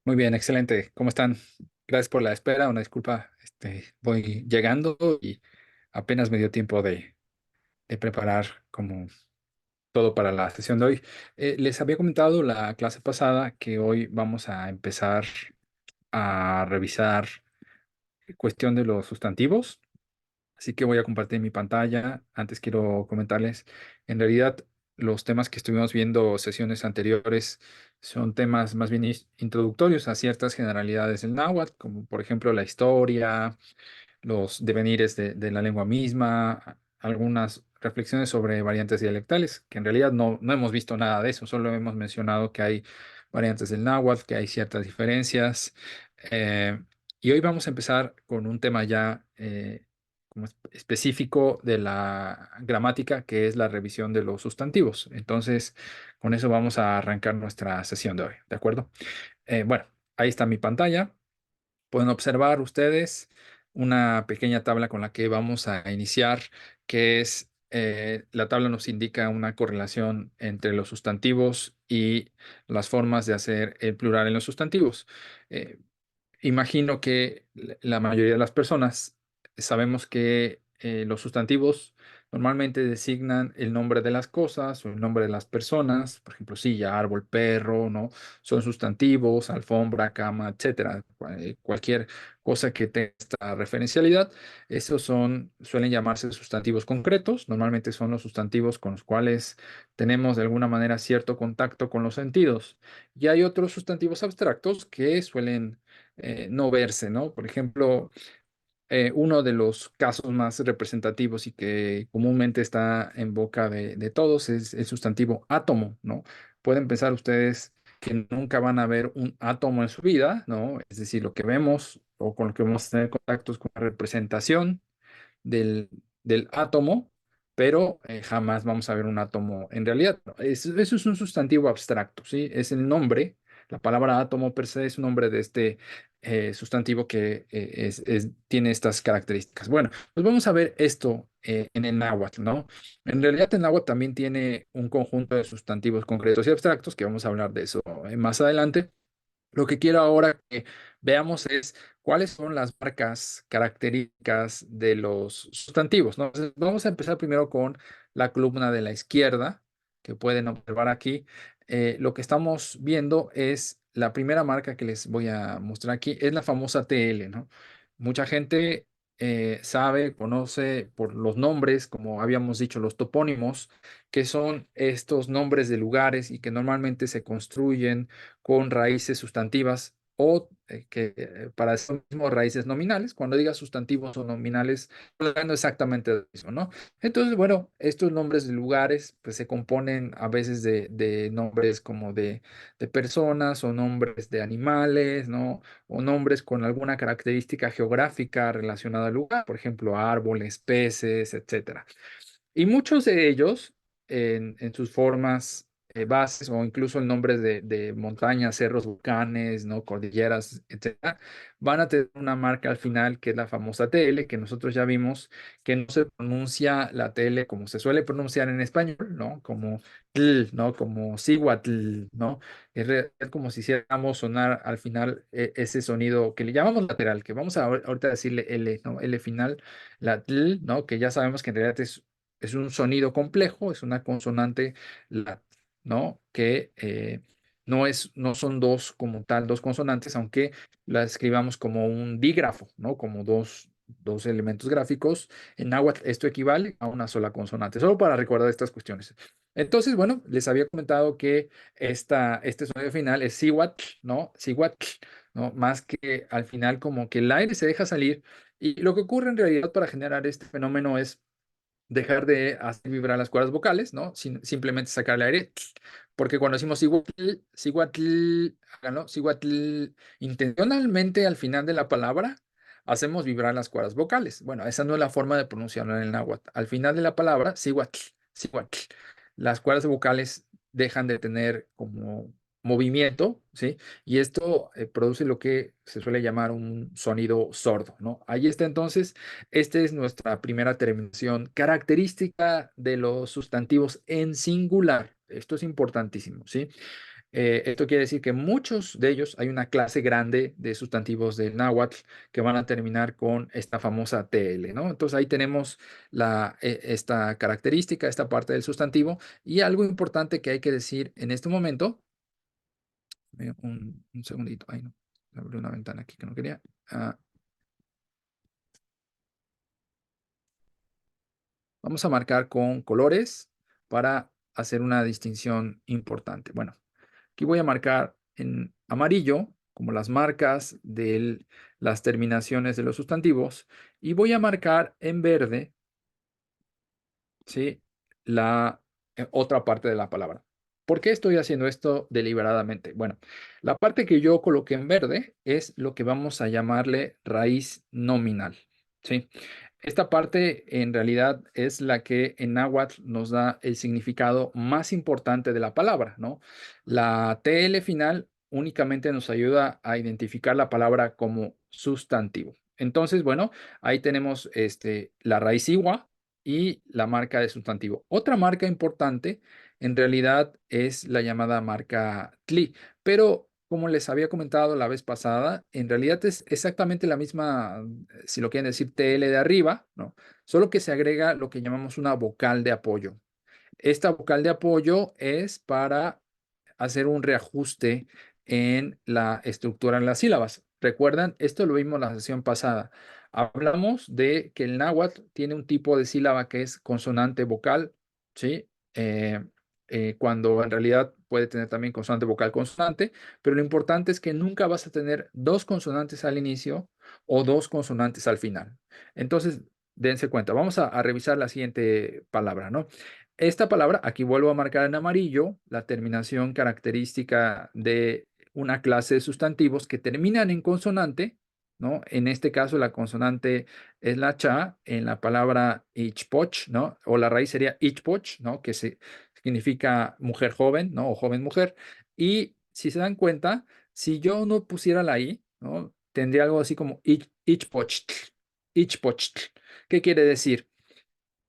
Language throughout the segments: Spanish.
Muy bien, excelente. ¿Cómo están? Gracias por la espera. Una disculpa, voy llegando y apenas me dio tiempo de preparar como todo para la sesión de hoy. Les había comentado la clase pasada que hoy vamos a empezar a revisar cuestión de los sustantivos. Así que voy a compartir mi pantalla. Antes quiero comentarles, en realidad los temas que estuvimos viendo sesiones anteriores son temas más bien introductorios a ciertas generalidades del náhuatl, como por ejemplo la historia, los devenires de la lengua misma, algunas reflexiones sobre variantes dialectales, que en realidad no hemos visto nada de eso, solo hemos mencionado que hay variantes del náhuatl, que hay ciertas diferencias. eh, y hoy vamos a empezar con un tema ya como específico de la gramática, que es la revisión de los sustantivos. Entonces, con eso vamos a arrancar nuestra sesión de hoy, ¿de acuerdo? Bueno, ahí está mi pantalla. Pueden observar ustedes una pequeña tabla con la que vamos a iniciar, que es, la tabla nos indica una correlación entre los sustantivos y las formas de hacer el plural en los sustantivos. Eh, Imagino que la mayoría de las personas sabemos que los sustantivos normalmente designan el nombre de las cosas o el nombre de las personas, por ejemplo, silla, árbol, perro, ¿no? Son sustantivos, alfombra, cama, etcétera. Cualquier cosa que tenga esta referencialidad, esos suelen llamarse sustantivos concretos. Normalmente son los sustantivos con los cuales tenemos de alguna manera cierto contacto con los sentidos. Y hay otros sustantivos abstractos que suelen no verse, ¿no? Por ejemplo, uno de los casos más representativos y que comúnmente está en boca de todos es el sustantivo átomo, ¿no? Pueden pensar ustedes que nunca van a ver un átomo en su vida, ¿no? Es decir, lo que vemos o con lo que vamos a tener contactos con la representación del átomo, pero jamás vamos a ver un átomo en realidad. Eso es un sustantivo abstracto, ¿sí? Es el nombre, la palabra átomo per se es un nombre de este sustantivo que tiene estas características. Bueno, pues vamos a ver esto en el náhuatl, ¿no? En realidad el náhuatl también tiene un conjunto de sustantivos concretos y abstractos, que vamos a hablar de eso más adelante. Lo que quiero ahora que veamos es cuáles son las marcas características de los sustantivos, ¿no? Entonces, vamos a empezar primero con la columna de la izquierda, que pueden observar aquí. Lo que estamos viendo es la primera marca que les voy a mostrar aquí, es la famosa TL, ¿no? Mucha gente sabe, conoce por los nombres, como habíamos dicho, los topónimos, que son estos nombres de lugares y que normalmente se construyen con raíces sustantivas o para eso mismo raíces nominales. Cuando diga sustantivos o nominales, hablando exactamente de eso, ¿no? Entonces, bueno, estos nombres de lugares pues se componen a veces de nombres como de personas o nombres de animales, ¿no? O nombres con alguna característica geográfica relacionada al lugar, por ejemplo, árboles, peces, etcétera. Y muchos de ellos, en sus formas bases o incluso en nombres de montañas, cerros, volcanes, ¿no? Cordilleras, etcétera, van a tener una marca al final que es la famosa TL, que nosotros ya vimos que no se pronuncia la TL como se suele pronunciar en español, ¿no? Como tl, ¿no? Como cihuatl, ¿no? Es como si hiciéramos sonar al final ese sonido que le llamamos lateral, que vamos a ahorita decirle L, ¿no? L final, la tl, ¿no? Que ya sabemos que en realidad es un sonido complejo, es una consonante lat, ¿no? Que no son dos como tal, dos consonantes, aunque la escribamos como un dígrafo, ¿no? Como dos elementos gráficos. En náhuatl esto equivale a una sola consonante, solo para recordar estas cuestiones. Entonces, bueno, les había comentado que este sonido final es cihuatl, ¿no? Cihuatl, ¿no? Más que al final como que el aire se deja salir y lo que ocurre en realidad para generar este fenómeno es dejar de hacer vibrar las cuerdas vocales, ¿no? Simplemente sacar el aire, porque cuando decimos cihuatl, cihuatl, háganlo, cihuatl, intencionalmente al final de la palabra hacemos vibrar las cuerdas vocales. Bueno, esa no es la forma de pronunciarlo en el náhuatl. Al final de la palabra, cihuatl, cihuatl, las cuerdas vocales dejan de tener como movimiento, ¿sí? Y esto produce lo que se suele llamar un sonido sordo, ¿no? Ahí está entonces. Esta es nuestra primera terminación característica de los sustantivos en singular. Esto es importantísimo, ¿sí? Esto quiere decir que muchos de ellos, hay una clase grande de sustantivos del náhuatl que van a terminar con esta famosa TL, ¿no? Entonces ahí tenemos esta característica, esta parte del sustantivo. Y algo importante que hay que decir en este momento, un segundito, ahí no, abrí una ventana aquí que no quería. Ah, Vamos a marcar con colores para hacer una distinción importante. Bueno, aquí voy a marcar en amarillo como las marcas de las terminaciones de los sustantivos y voy a marcar en verde, ¿sí? La otra parte de la palabra. ¿Por qué estoy haciendo esto deliberadamente? Bueno, la parte que yo coloqué en verde es lo que vamos a llamarle raíz nominal, ¿sí? Esta parte en realidad es la que en náhuatl nos da el significado más importante de la palabra, ¿no? La TL final únicamente nos ayuda a identificar la palabra como sustantivo. Entonces, bueno, ahí tenemos la raíz igua y la marca de sustantivo. Otra marca importante en realidad es la llamada marca TLI, pero como les había comentado la vez pasada, en realidad es exactamente la misma, si lo quieren decir TL de arriba, ¿no? Solo que se agrega lo que llamamos una vocal de apoyo. Esta vocal de apoyo es para hacer un reajuste en la estructura en las sílabas. ¿Recuerdan? Esto lo vimos en la sesión pasada. Hablamos de que el náhuatl tiene un tipo de sílaba que es consonante vocal, ¿sí? Cuando en realidad puede tener también consonante vocal consonante, pero lo importante es que nunca vas a tener dos consonantes al inicio o dos consonantes al final. Entonces, dense cuenta. Vamos a revisar la siguiente palabra, ¿no? Esta palabra, aquí vuelvo a marcar en amarillo la terminación característica de una clase de sustantivos que terminan en consonante, ¿no? En este caso, la consonante es la cha en la palabra ichpoch, ¿no? O la raíz sería ichpoch, ¿no? Significa mujer joven, ¿no? O joven mujer. Y si se dan cuenta, si yo no pusiera la i, ¿no? Tendría algo así como ichpochtl, ichpochtl. ¿Qué quiere decir?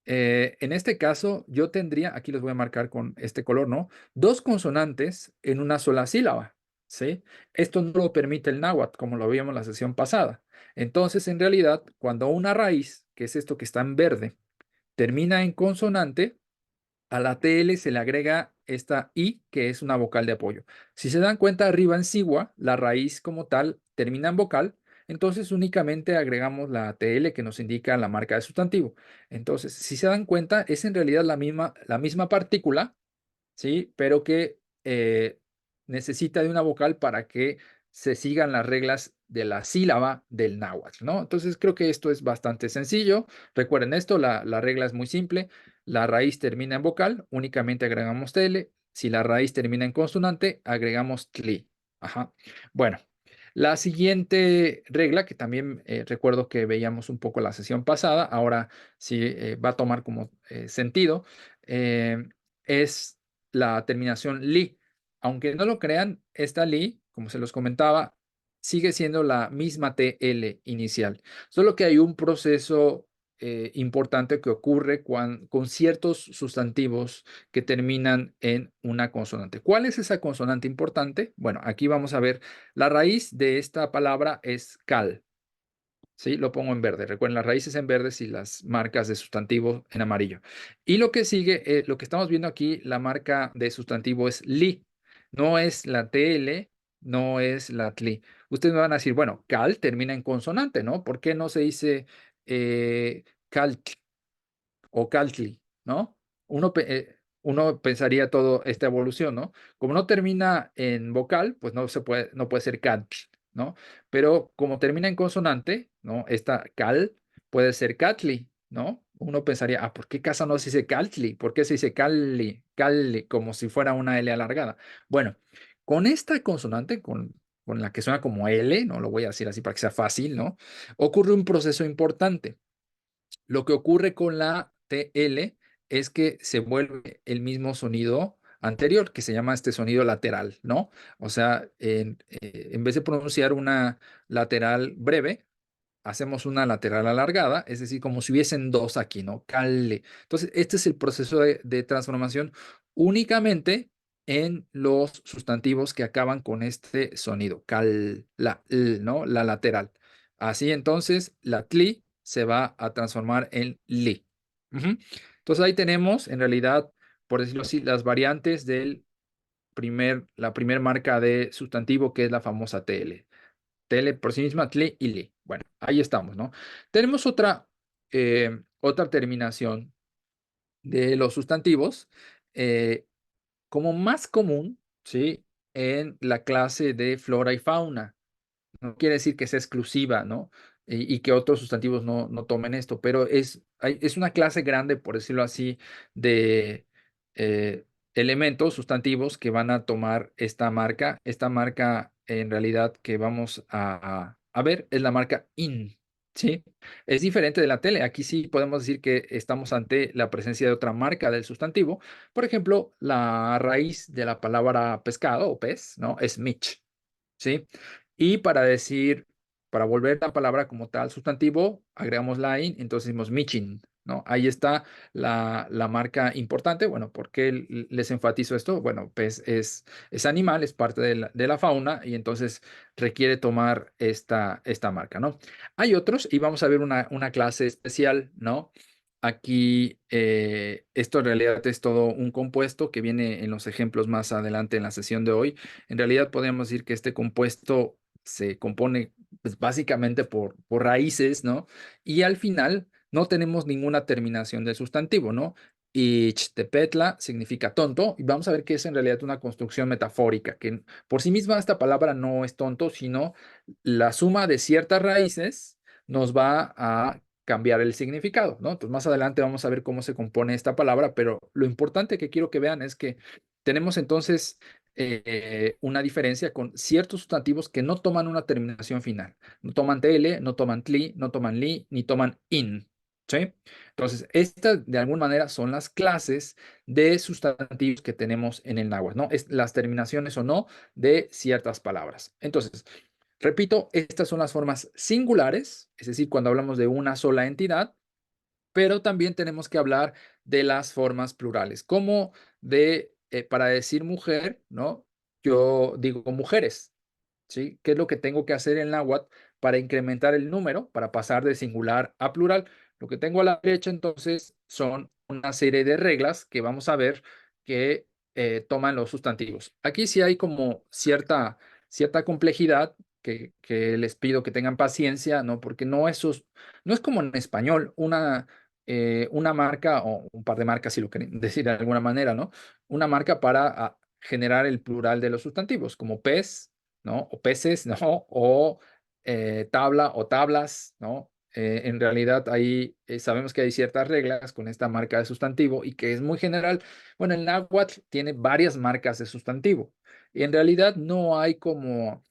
En este caso, yo tendría, aquí los voy a marcar con este color, ¿no? Dos consonantes en una sola sílaba, ¿sí? Esto no lo permite el náhuatl, como lo vimos en la sesión pasada. Entonces, en realidad, cuando una raíz, que es esto que está en verde, termina en consonante, a la TL se le agrega esta I, que es una vocal de apoyo. Si se dan cuenta, arriba en Sigua, la raíz como tal termina en vocal, entonces únicamente agregamos la TL que nos indica la marca de sustantivo. Entonces, si se dan cuenta, es en realidad la misma partícula, ¿sí? Pero que necesita de una vocal para que se sigan las reglas de la sílaba del náhuatl, ¿no? Entonces creo que esto es bastante sencillo. Recuerden esto, la regla es muy simple. La raíz termina en vocal, únicamente agregamos TL. Si la raíz termina en consonante, agregamos TLI. Ajá. Bueno, la siguiente regla, que también recuerdo que veíamos un poco la sesión pasada, ahora sí va a tomar como sentido, es la terminación li. Aunque no lo crean, esta li, como se los comentaba, sigue siendo la misma TL inicial. Solo que hay un proceso importante que ocurre con ciertos sustantivos que terminan en una consonante. ¿Cuál es esa consonante importante? Bueno, aquí vamos a ver, la raíz de esta palabra es cal. ¿Sí? Lo pongo en verde. Recuerden, las raíces en verde y las marcas de sustantivo en amarillo. Y lo que sigue, lo que estamos viendo aquí, la marca de sustantivo es li. No es la TL, no es la tli. Ustedes me van a decir, bueno, cal termina en consonante, ¿no? ¿Por qué no se dice cal o Caltli, ¿no? Uno pensaría toda esta evolución, ¿no? Como no termina en vocal, pues no puede ser Caltli, ¿no? Pero como termina en consonante, ¿no? Esta Cal puede ser Catli, ¿no? Uno pensaría, ¿por qué casa no se dice Caltli? ¿Por qué se dice Calli, Calli, como si fuera una L alargada? Bueno, con esta consonante, con la que suena como L, no lo voy a decir así para que sea fácil, ¿no? Ocurre un proceso importante. Lo que ocurre con la TL es que se vuelve el mismo sonido anterior, que se llama este sonido lateral, ¿no? O sea, en vez de pronunciar una lateral breve, hacemos una lateral alargada, es decir, como si hubiesen dos aquí, ¿no? Cale. Entonces, este es el proceso de transformación únicamente en los sustantivos que acaban con este sonido, cal, la, l, ¿no? La lateral. Así entonces, la tli se va a transformar en li. Ujú. Entonces ahí tenemos, en realidad, por decirlo así, las variantes la primer marca de sustantivo, que es la famosa TL. TL por sí misma, tli y li. Bueno, ahí estamos, ¿no? Tenemos otra terminación de los sustantivos, eh, como más común, ¿sí? En la clase de flora y fauna. No quiere decir que sea exclusiva, ¿no? Y que otros sustantivos no tomen esto, pero es una clase grande, por decirlo así, de eh, elementos, sustantivos que van a tomar esta marca. Esta marca, en realidad, que vamos a ver es la marca in, ¿sí? Es diferente de la tele. Aquí sí podemos decir que estamos ante la presencia de otra marca del sustantivo. Por ejemplo, la raíz de la palabra pescado o pez, ¿no? Es mich. ¿Sí? Y para volver la palabra como tal sustantivo, agregamos la in, entonces decimos michin, ¿no? Ahí está la marca importante. Bueno, ¿por qué les enfatizo esto? Bueno, pues es animal, es parte de la fauna y entonces requiere tomar esta marca, ¿no? Hay otros y vamos a ver una clase especial, ¿no? Aquí, esto en realidad es todo un compuesto que viene en los ejemplos más adelante en la sesión de hoy. En realidad podemos decir que este compuesto se compone pues, básicamente por raíces, ¿no? Y al final no tenemos ninguna terminación del sustantivo, ¿no? Y chtepetla significa tonto, y vamos a ver que es en realidad una construcción metafórica, que por sí misma esta palabra no es tonto, sino la suma de ciertas raíces nos va a cambiar el significado, ¿no? Entonces más adelante vamos a ver cómo se compone esta palabra, pero lo importante que quiero que vean es que tenemos entonces una diferencia con ciertos sustantivos que no toman una terminación final. No toman TL, no toman tli, no toman li, ni toman in. ¿Sí? Entonces, estas de alguna manera son las clases de sustantivos que tenemos en el náhuatl, ¿no? Es las terminaciones o no de ciertas palabras. Entonces, repito, estas son las formas singulares, es decir, cuando hablamos de una sola entidad, pero también tenemos que hablar de las formas plurales, como para decir mujer, ¿no? Yo digo mujeres, ¿sí? ¿Qué es lo que tengo que hacer en náhuatl para incrementar el número, para pasar de singular a plural? Lo que tengo a la derecha entonces son una serie de reglas que vamos a ver que toman los sustantivos. Aquí sí hay como cierta complejidad que les pido que tengan paciencia, ¿no? Porque no es como en español, una marca o un par de marcas, si lo quieren decir de alguna manera, ¿no? Una marca para generar el plural de los sustantivos, como pez, ¿no? O peces, ¿no? O tabla o tablas, ¿no? En realidad ahí sabemos que hay ciertas reglas con esta marca de sustantivo y que es muy general. Bueno, el náhuatl tiene varias marcas de sustantivo y en realidad no hay como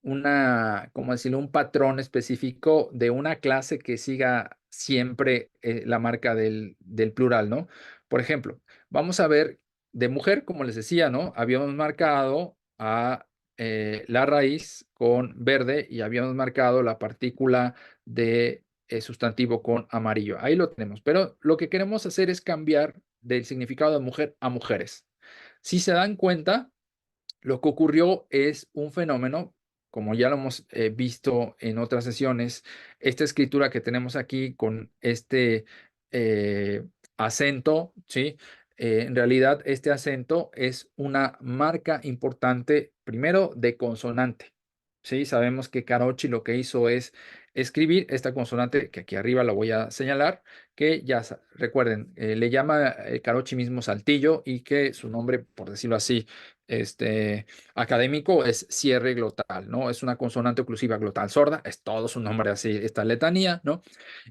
como decirlo, un patrón específico de una clase que siga siempre la marca del plural, ¿no? Por ejemplo, vamos a ver de mujer, como les decía, ¿no? Habíamos marcado a la raíz con verde y habíamos marcado la partícula de sustantivo con amarillo. Ahí lo tenemos, pero lo que queremos hacer es cambiar del significado de mujer a mujeres. Si se dan cuenta, lo que ocurrió es un fenómeno, como ya lo hemos visto en otras sesiones, esta escritura que tenemos aquí con este acento, ¿sí? En realidad, este acento es una marca importante, primero, de consonante, ¿sí? Sabemos que Carochi lo que hizo es escribir esta consonante, que aquí arriba la voy a señalar, que ya recuerden, le llama Carochi mismo saltillo y que su nombre, por decirlo así, académico es cierre glotal, ¿no? Es una consonante oclusiva glotal sorda, es todo su nombre así, esta letanía, ¿no?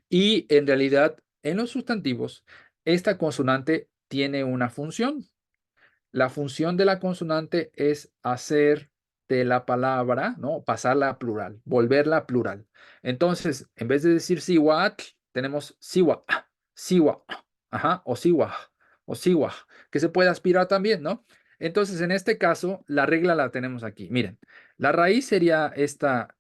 Y en realidad, en los sustantivos, esta consonante tiene una función. La función de la consonante es hacer de la palabra, ¿no? Pasarla a plural, volverla a plural. Entonces, en vez de decir sihuatl, tenemos siwa, siwa, ajá, o siwa, que se puede aspirar también, ¿no? Entonces, en este caso, la regla la tenemos aquí. Miren, la raíz sería esta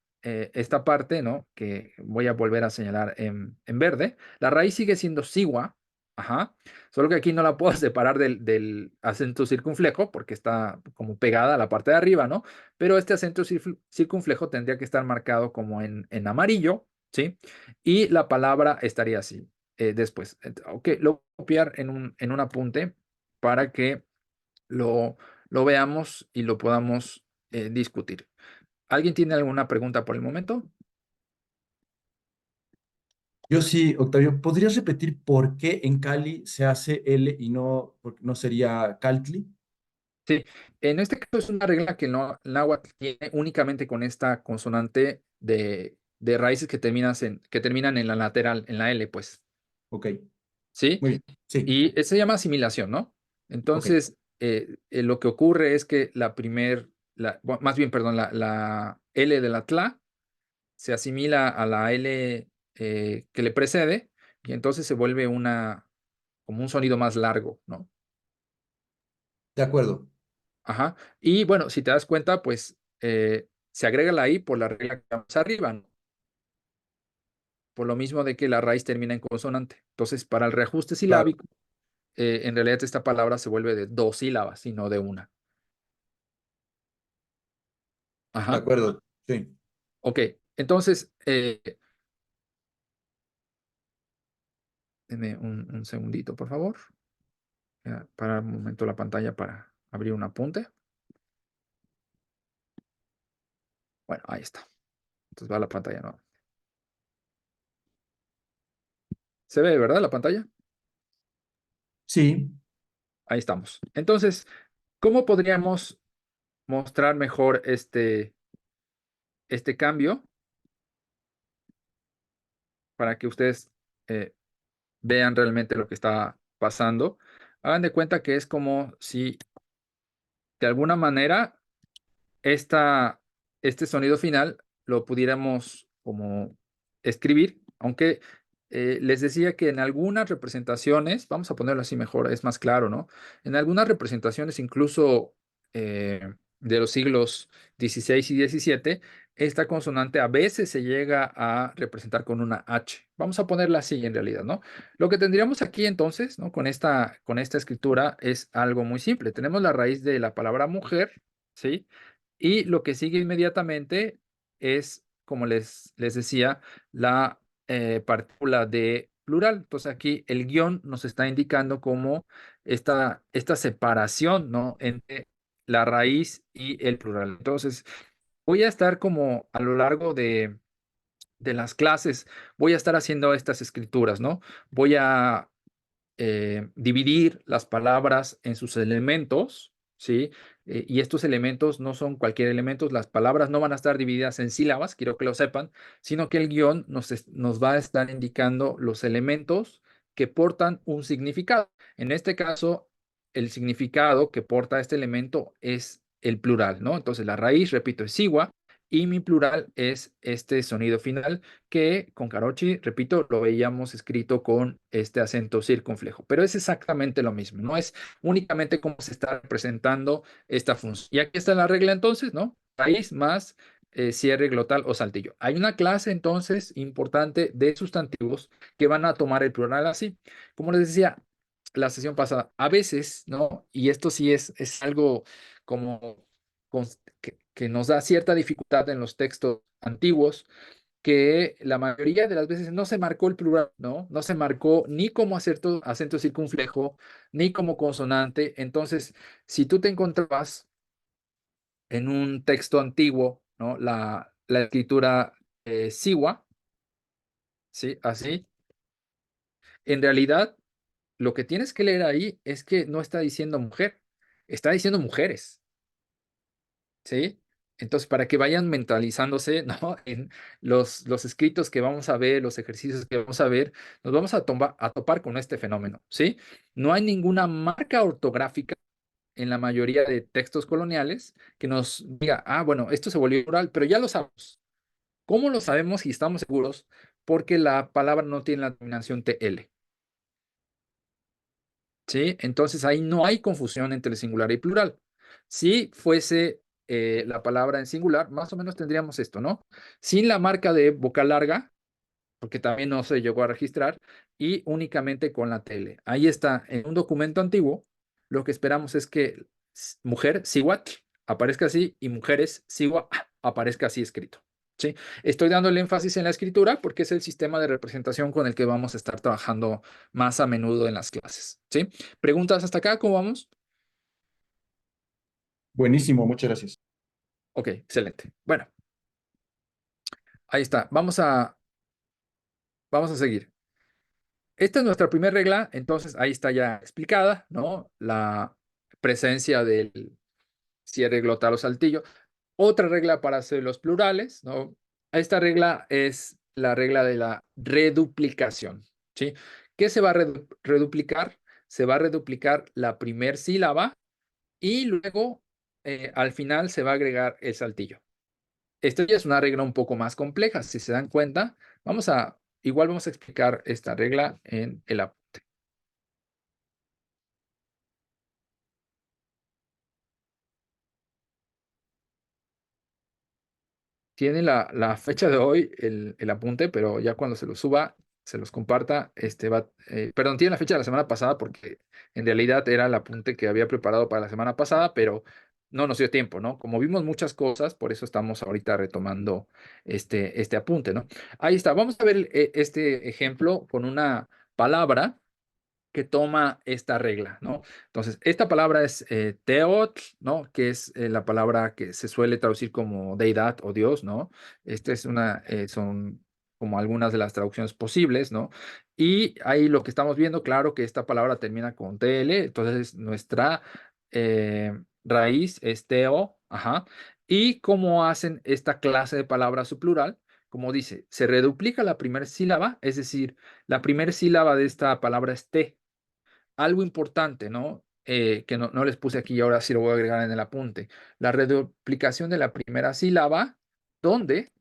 parte, ¿no? Que voy a volver a señalar en verde. La raíz sigue siendo siwa, Ajá. Solo que aquí no la puedo separar del acento circunflejo porque está como pegada a la parte de arriba, ¿no? Pero este acento circunflejo tendría que estar marcado como en amarillo, ¿sí? Y la palabra estaría así después. Ok, lo voy a copiar en un apunte para que lo, lo veamos y lo podamos discutir. ¿Alguien tiene alguna pregunta por el momento? Yo sí, Octavio, ¿podrías repetir por qué en Cali se hace L y no, no sería Caltli? Sí, en este caso es una regla que no, náhuatl tiene únicamente con esta consonante de raíces que terminan en la lateral, en la L, pues, Ok, ¿sí? muy bien. Sí, Y se llama asimilación, ¿no? ok, Entonces, lo que ocurre es que más bien, perdón, la L de la tla se asimila a la L que le precede y entonces se vuelve como un sonido más largo, ¿no? de acuerdo. Ajá. Y bueno, si te das cuenta, pues se agrega la I por la regla que vamos arriba, ¿no? Por lo mismo de que la raíz termina en consonante. Entonces, para el reajuste Claro, silábico, en realidad esta palabra se vuelve de dos sílabas y no de una. de Ajá. acuerdo. Sí. Ok. Entonces, denme un segundito, por favor. Voy a parar un momento la pantalla para abrir un apunte. Bueno, ahí está. Entonces va la pantalla, ¿no? ¿Se ve, verdad, la pantalla? Sí, Ahí estamos. Entonces, ¿cómo podríamos mostrar mejor este cambio para que ustedes vean realmente lo que está pasando? Hagan de cuenta que es como si de alguna manera esta, este sonido final lo pudiéramos como escribir, aunque les decía que en algunas representaciones, vamos a ponerlo así mejor, es más claro, ¿no? En algunas representaciones, incluso de los siglos XVI y XVII, esta consonante a veces se llega a representar con una H. Vamos a ponerla así en realidad, ¿no? Lo que tendríamos aquí entonces, ¿no? Con esta escritura es algo muy simple. Tenemos la raíz de la palabra mujer, ¿sí? Y lo que sigue inmediatamente es, como les decía, la partícula de plural. Entonces aquí el guión nos está indicando cómo esta separación, ¿no? Entre la raíz y el plural. Entonces voy a estar como a lo largo de las clases, voy a estar haciendo estas escrituras, ¿no? Voy a dividir las palabras en sus elementos, ¿sí? Y estos elementos no son cualquier elemento, las palabras no van a estar divididas en sílabas, quiero que lo sepan, sino que el guión nos va a estar indicando los elementos que portan un significado. En este caso, el significado que porta este elemento es el plural, ¿no? Entonces, la raíz, repito, es sigua y mi plural es este sonido final que con Carochi, repito, lo veíamos escrito con este acento circunflejo, pero es exactamente lo mismo, no es únicamente cómo se está representando esta función. Y aquí está la regla entonces, ¿no? Raíz más cierre glotal o saltillo. Hay una clase entonces importante de sustantivos que van a tomar el plural así. Como les decía la sesión pasada, a veces, ¿no? Y esto sí es algo como que nos da cierta dificultad en los textos antiguos que la mayoría de las veces no se marcó el plural, ¿no? No se marcó ni como acento circunflejo, ni como consonante. Entonces, si tú te encontrabas en un texto antiguo, ¿no? La escritura siwa, ¿sí? Así, en realidad, lo que tienes que leer ahí es que no está diciendo mujer, está diciendo mujeres. ¿Sí? Entonces, para que vayan mentalizándose, ¿no? En los escritos que vamos a ver, los ejercicios que vamos a ver, nos vamos a topar con este fenómeno, ¿sí? No hay ninguna marca ortográfica en la mayoría de textos coloniales que nos diga, ah, bueno, esto se volvió oral, pero ya lo sabemos. ¿Cómo lo sabemos y estamos seguros? Porque la palabra no tiene la terminación TL, ¿sí? Entonces ahí no hay confusión entre el singular y plural. Si fuese la palabra en singular, más o menos tendríamos esto, ¿no? Sin la marca de vocal larga, porque también no se llegó a registrar, y únicamente con la TL. Ahí está, en un documento antiguo, lo que esperamos es que mujer, siwat, aparezca así, y mujeres, siwa, aparezca así escrito. ¿Sí? Estoy dando el énfasis en la escritura porque es el sistema de representación con el que vamos a estar trabajando más a menudo en las clases. ¿Sí? ¿Preguntas hasta acá? ¿Cómo vamos? Buenísimo, muchas gracias. Ok, excelente. Bueno, ahí está. Vamos a seguir. Esta es nuestra primera regla, entonces ahí está ya explicada, ¿no? La presencia del cierre glotal o saltillo. Otra regla para hacer los plurales, ¿no? Esta regla es la regla de la reduplicación, ¿sí? ¿Qué se va a reduplicar? Se va a reduplicar la primer sílaba y luego al final se va a agregar el saltillo. Esta ya es una regla un poco más compleja, si se dan cuenta. Igual vamos a explicar esta regla en el apunte. Tiene la fecha de hoy el apunte, pero ya cuando se lo suba, se los comparta, perdón, tiene la fecha de la semana pasada porque en realidad era el apunte que había preparado para la semana pasada, pero no nos dio tiempo, ¿no? Como vimos muchas cosas, por eso estamos ahorita retomando este apunte, ¿no? Ahí está, vamos a ver este ejemplo con una palabra que toma esta regla, ¿no? Entonces, esta palabra es teot, ¿no? Que es la palabra que se suele traducir como deidad o Dios, ¿no? Son como algunas de las traducciones posibles, ¿no? Y ahí lo que estamos viendo, claro que esta palabra termina con TL, entonces nuestra raíz es teo, ajá. ¿Y cómo hacen esta clase de palabras su plural? Como dice, se reduplica la primera sílaba, es decir, la primera sílaba de esta palabra es te. Algo importante, ¿no? Que no les puse aquí y ahora sí lo voy a agregar en el apunte. La reduplicación de la primera sílaba, donde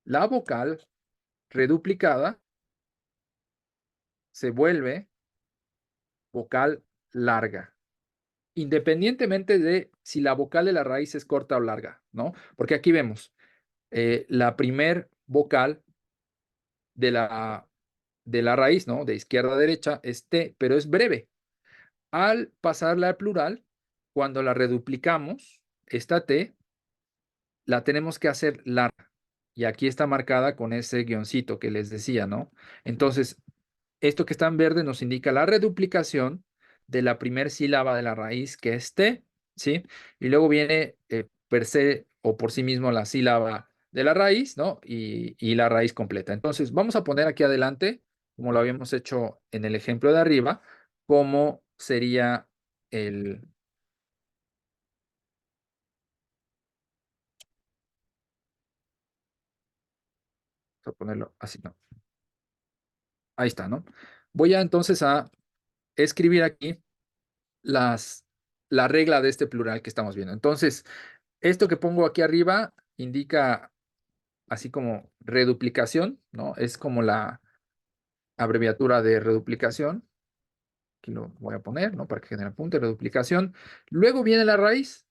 la vocal reduplicada se vuelve vocal larga, independientemente de si la vocal de la raíz es corta o larga, ¿no? Porque aquí vemos la primer vocal de la raíz, ¿no? De izquierda a derecha es T, pero es breve. Al pasarla al plural, cuando la reduplicamos, esta T la tenemos que hacer larga. Y aquí está marcada con ese guioncito que les decía, ¿no? Entonces, esto que está en verde nos indica la reduplicación de la primer sílaba de la raíz, que es T, ¿sí? Y luego viene per se o por sí mismo la sílaba de la raíz, ¿no? Y la raíz completa. Entonces, vamos a poner aquí adelante, como lo habíamos hecho en el ejemplo de arriba, cómo sería el... Vamos a ponerlo así, ¿no? Ahí está, ¿no? Voy a entonces a escribir aquí las, la regla de este plural que estamos viendo. Entonces, esto que pongo aquí arriba indica así como reduplicación, ¿no? Es como la abreviatura de reduplicación. Aquí lo voy a poner, ¿no? Para que genere apunte, reduplicación. Luego viene la raíz.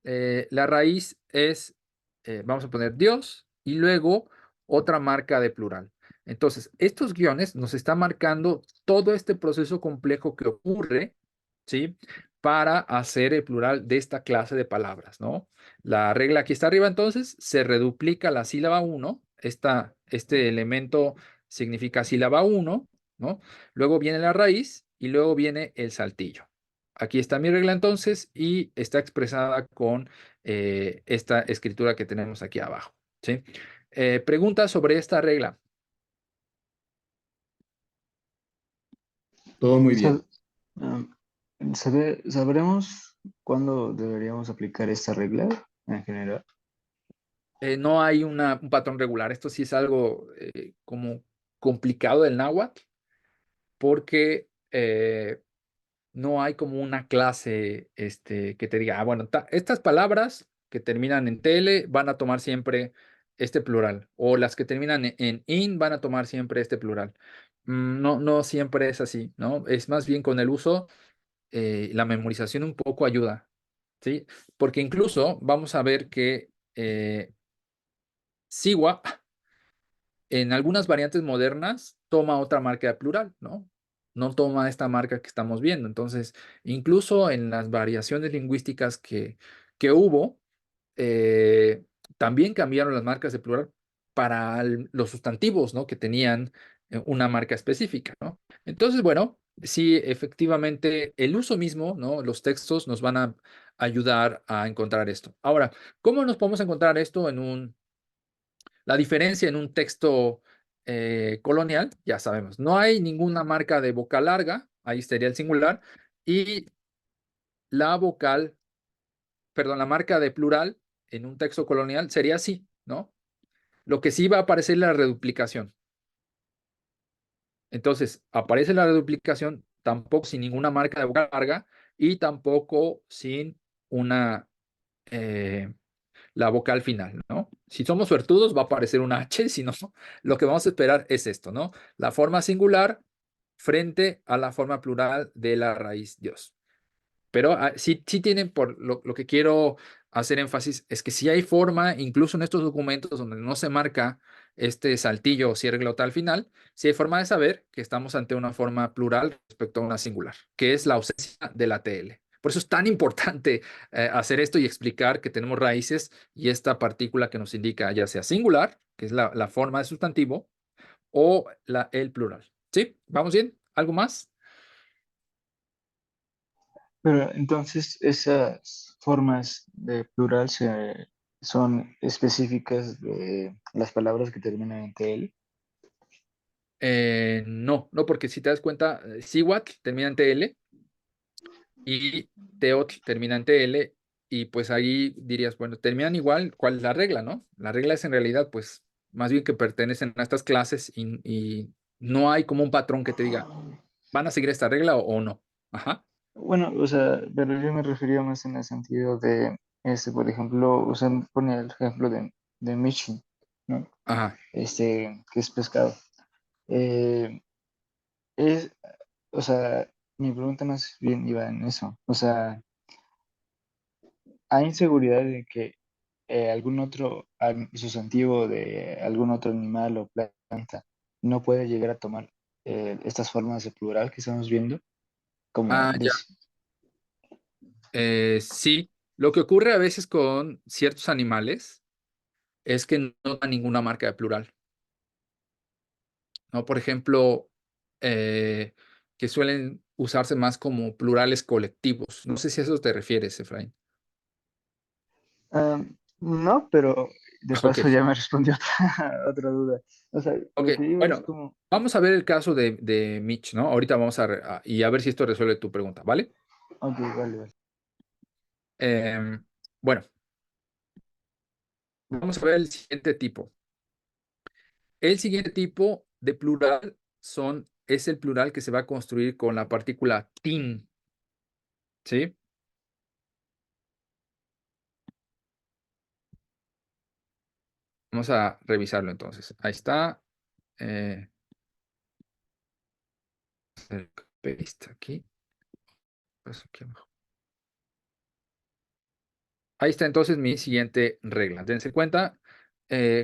La raíz es, vamos a poner Dios y luego otra marca de plural. Entonces, estos guiones nos están marcando todo este proceso complejo que ocurre, ¿sí? Para hacer el plural de esta clase de palabras, ¿no? La regla aquí está arriba, entonces, se reduplica la sílaba uno. Este elemento significa sílaba uno, ¿no? Luego viene la raíz y luego viene el saltillo. Aquí está mi regla entonces y está expresada con esta escritura que tenemos aquí abajo, ¿sí? Preguntas sobre esta regla. Todo muy Sab- bien. ah, ¿Sabremos cuándo deberíamos aplicar esta regla en general? No hay un patrón regular. Esto sí es algo como complicado del náhuatl porque no hay como una clase que te diga, bueno, estas palabras que terminan en tele van a tomar siempre este plural, o las que terminan en in van a tomar siempre este plural. No, no siempre es así, ¿no? Es más bien con el uso, la memorización un poco ayuda, ¿sí? Porque incluso vamos a ver que Siwa en algunas variantes modernas toma otra marca de plural, ¿no? No toma esta marca que estamos viendo. Entonces, incluso en las variaciones lingüísticas que hubo, eh, también cambiaron las marcas de plural para los sustantivos, ¿no? Que tenían una marca específica, ¿no? Entonces, bueno, sí, efectivamente, el uso mismo, ¿no? Los textos nos van a ayudar a encontrar esto. Ahora, ¿cómo nos podemos encontrar esto la diferencia en un texto colonial? Ya sabemos, no hay ninguna marca de vocal larga, ahí estaría el singular, y la vocal, perdón, la marca de plural en un texto colonial sería así, ¿no? Lo que sí va a aparecer es la reduplicación. Entonces, aparece la reduplicación tampoco sin ninguna marca de vocal larga y tampoco sin una eh, la vocal final, ¿no? Si somos suertudos va a aparecer una H, si no, lo que vamos a esperar es esto, ¿no? La forma singular frente a la forma plural de la raíz Dios. Pero sí tienen, por lo que quiero hacer énfasis, es que sí hay forma, incluso en estos documentos donde no se marca este saltillo o cierre glotal final, sí hay forma de saber que estamos ante una forma plural respecto a una singular, que es la ausencia de la TL. Por eso es tan importante hacer esto y explicar que tenemos raíces y esta partícula que nos indica ya sea singular, que es la forma de sustantivo, o el plural. ¿Sí? ¿Vamos bien? ¿Algo más? Pero entonces esas formas de plural son específicas de las palabras que terminan en TL. No, no, porque si te das cuenta, Cihuatl termina en TL y Teotl termina en TL, y pues ahí dirías, bueno, terminan igual, ¿cuál es la regla, no? La regla es en realidad, pues, más bien que pertenecen a estas clases y no hay como un patrón que te diga, ¿van a seguir esta regla o no? Ajá, Bueno, o sea, pero yo me refería más en el sentido de, por ejemplo, usted pone el ejemplo de Michin, ¿no? ajá. Que es pescado. Eh, es, o sea, mi pregunta más bien iba en eso. O sea, ¿hay inseguridad de que algún otro sustantivo de algún otro animal o planta no puede llegar a tomar estas formas de plural que estamos viendo? Como Ah, ya. Sí, lo que ocurre a veces con ciertos animales es que no dan ninguna marca de plural, ¿no? Por ejemplo, eh, que suelen usarse más como plurales colectivos. No sé si a eso te refieres, Efraín. Ah, no, pero de Ok, paso ya me respondió otra duda. O sea, ok. lo que digo es Bueno, como, vamos a ver el caso de Mitch, ¿no? Ahorita vamos y a ver si esto resuelve tu pregunta, ¿vale? ok, vale, vale. Em, bueno, vamos a ver el siguiente tipo. El siguiente tipo de plural es el plural que se va a construir con la partícula tin, ¿sí? Vamos a revisarlo entonces. Ahí está. Eh, el paste aquí. Pues aquí abajo. Ahí está entonces mi siguiente regla. Dense cuenta,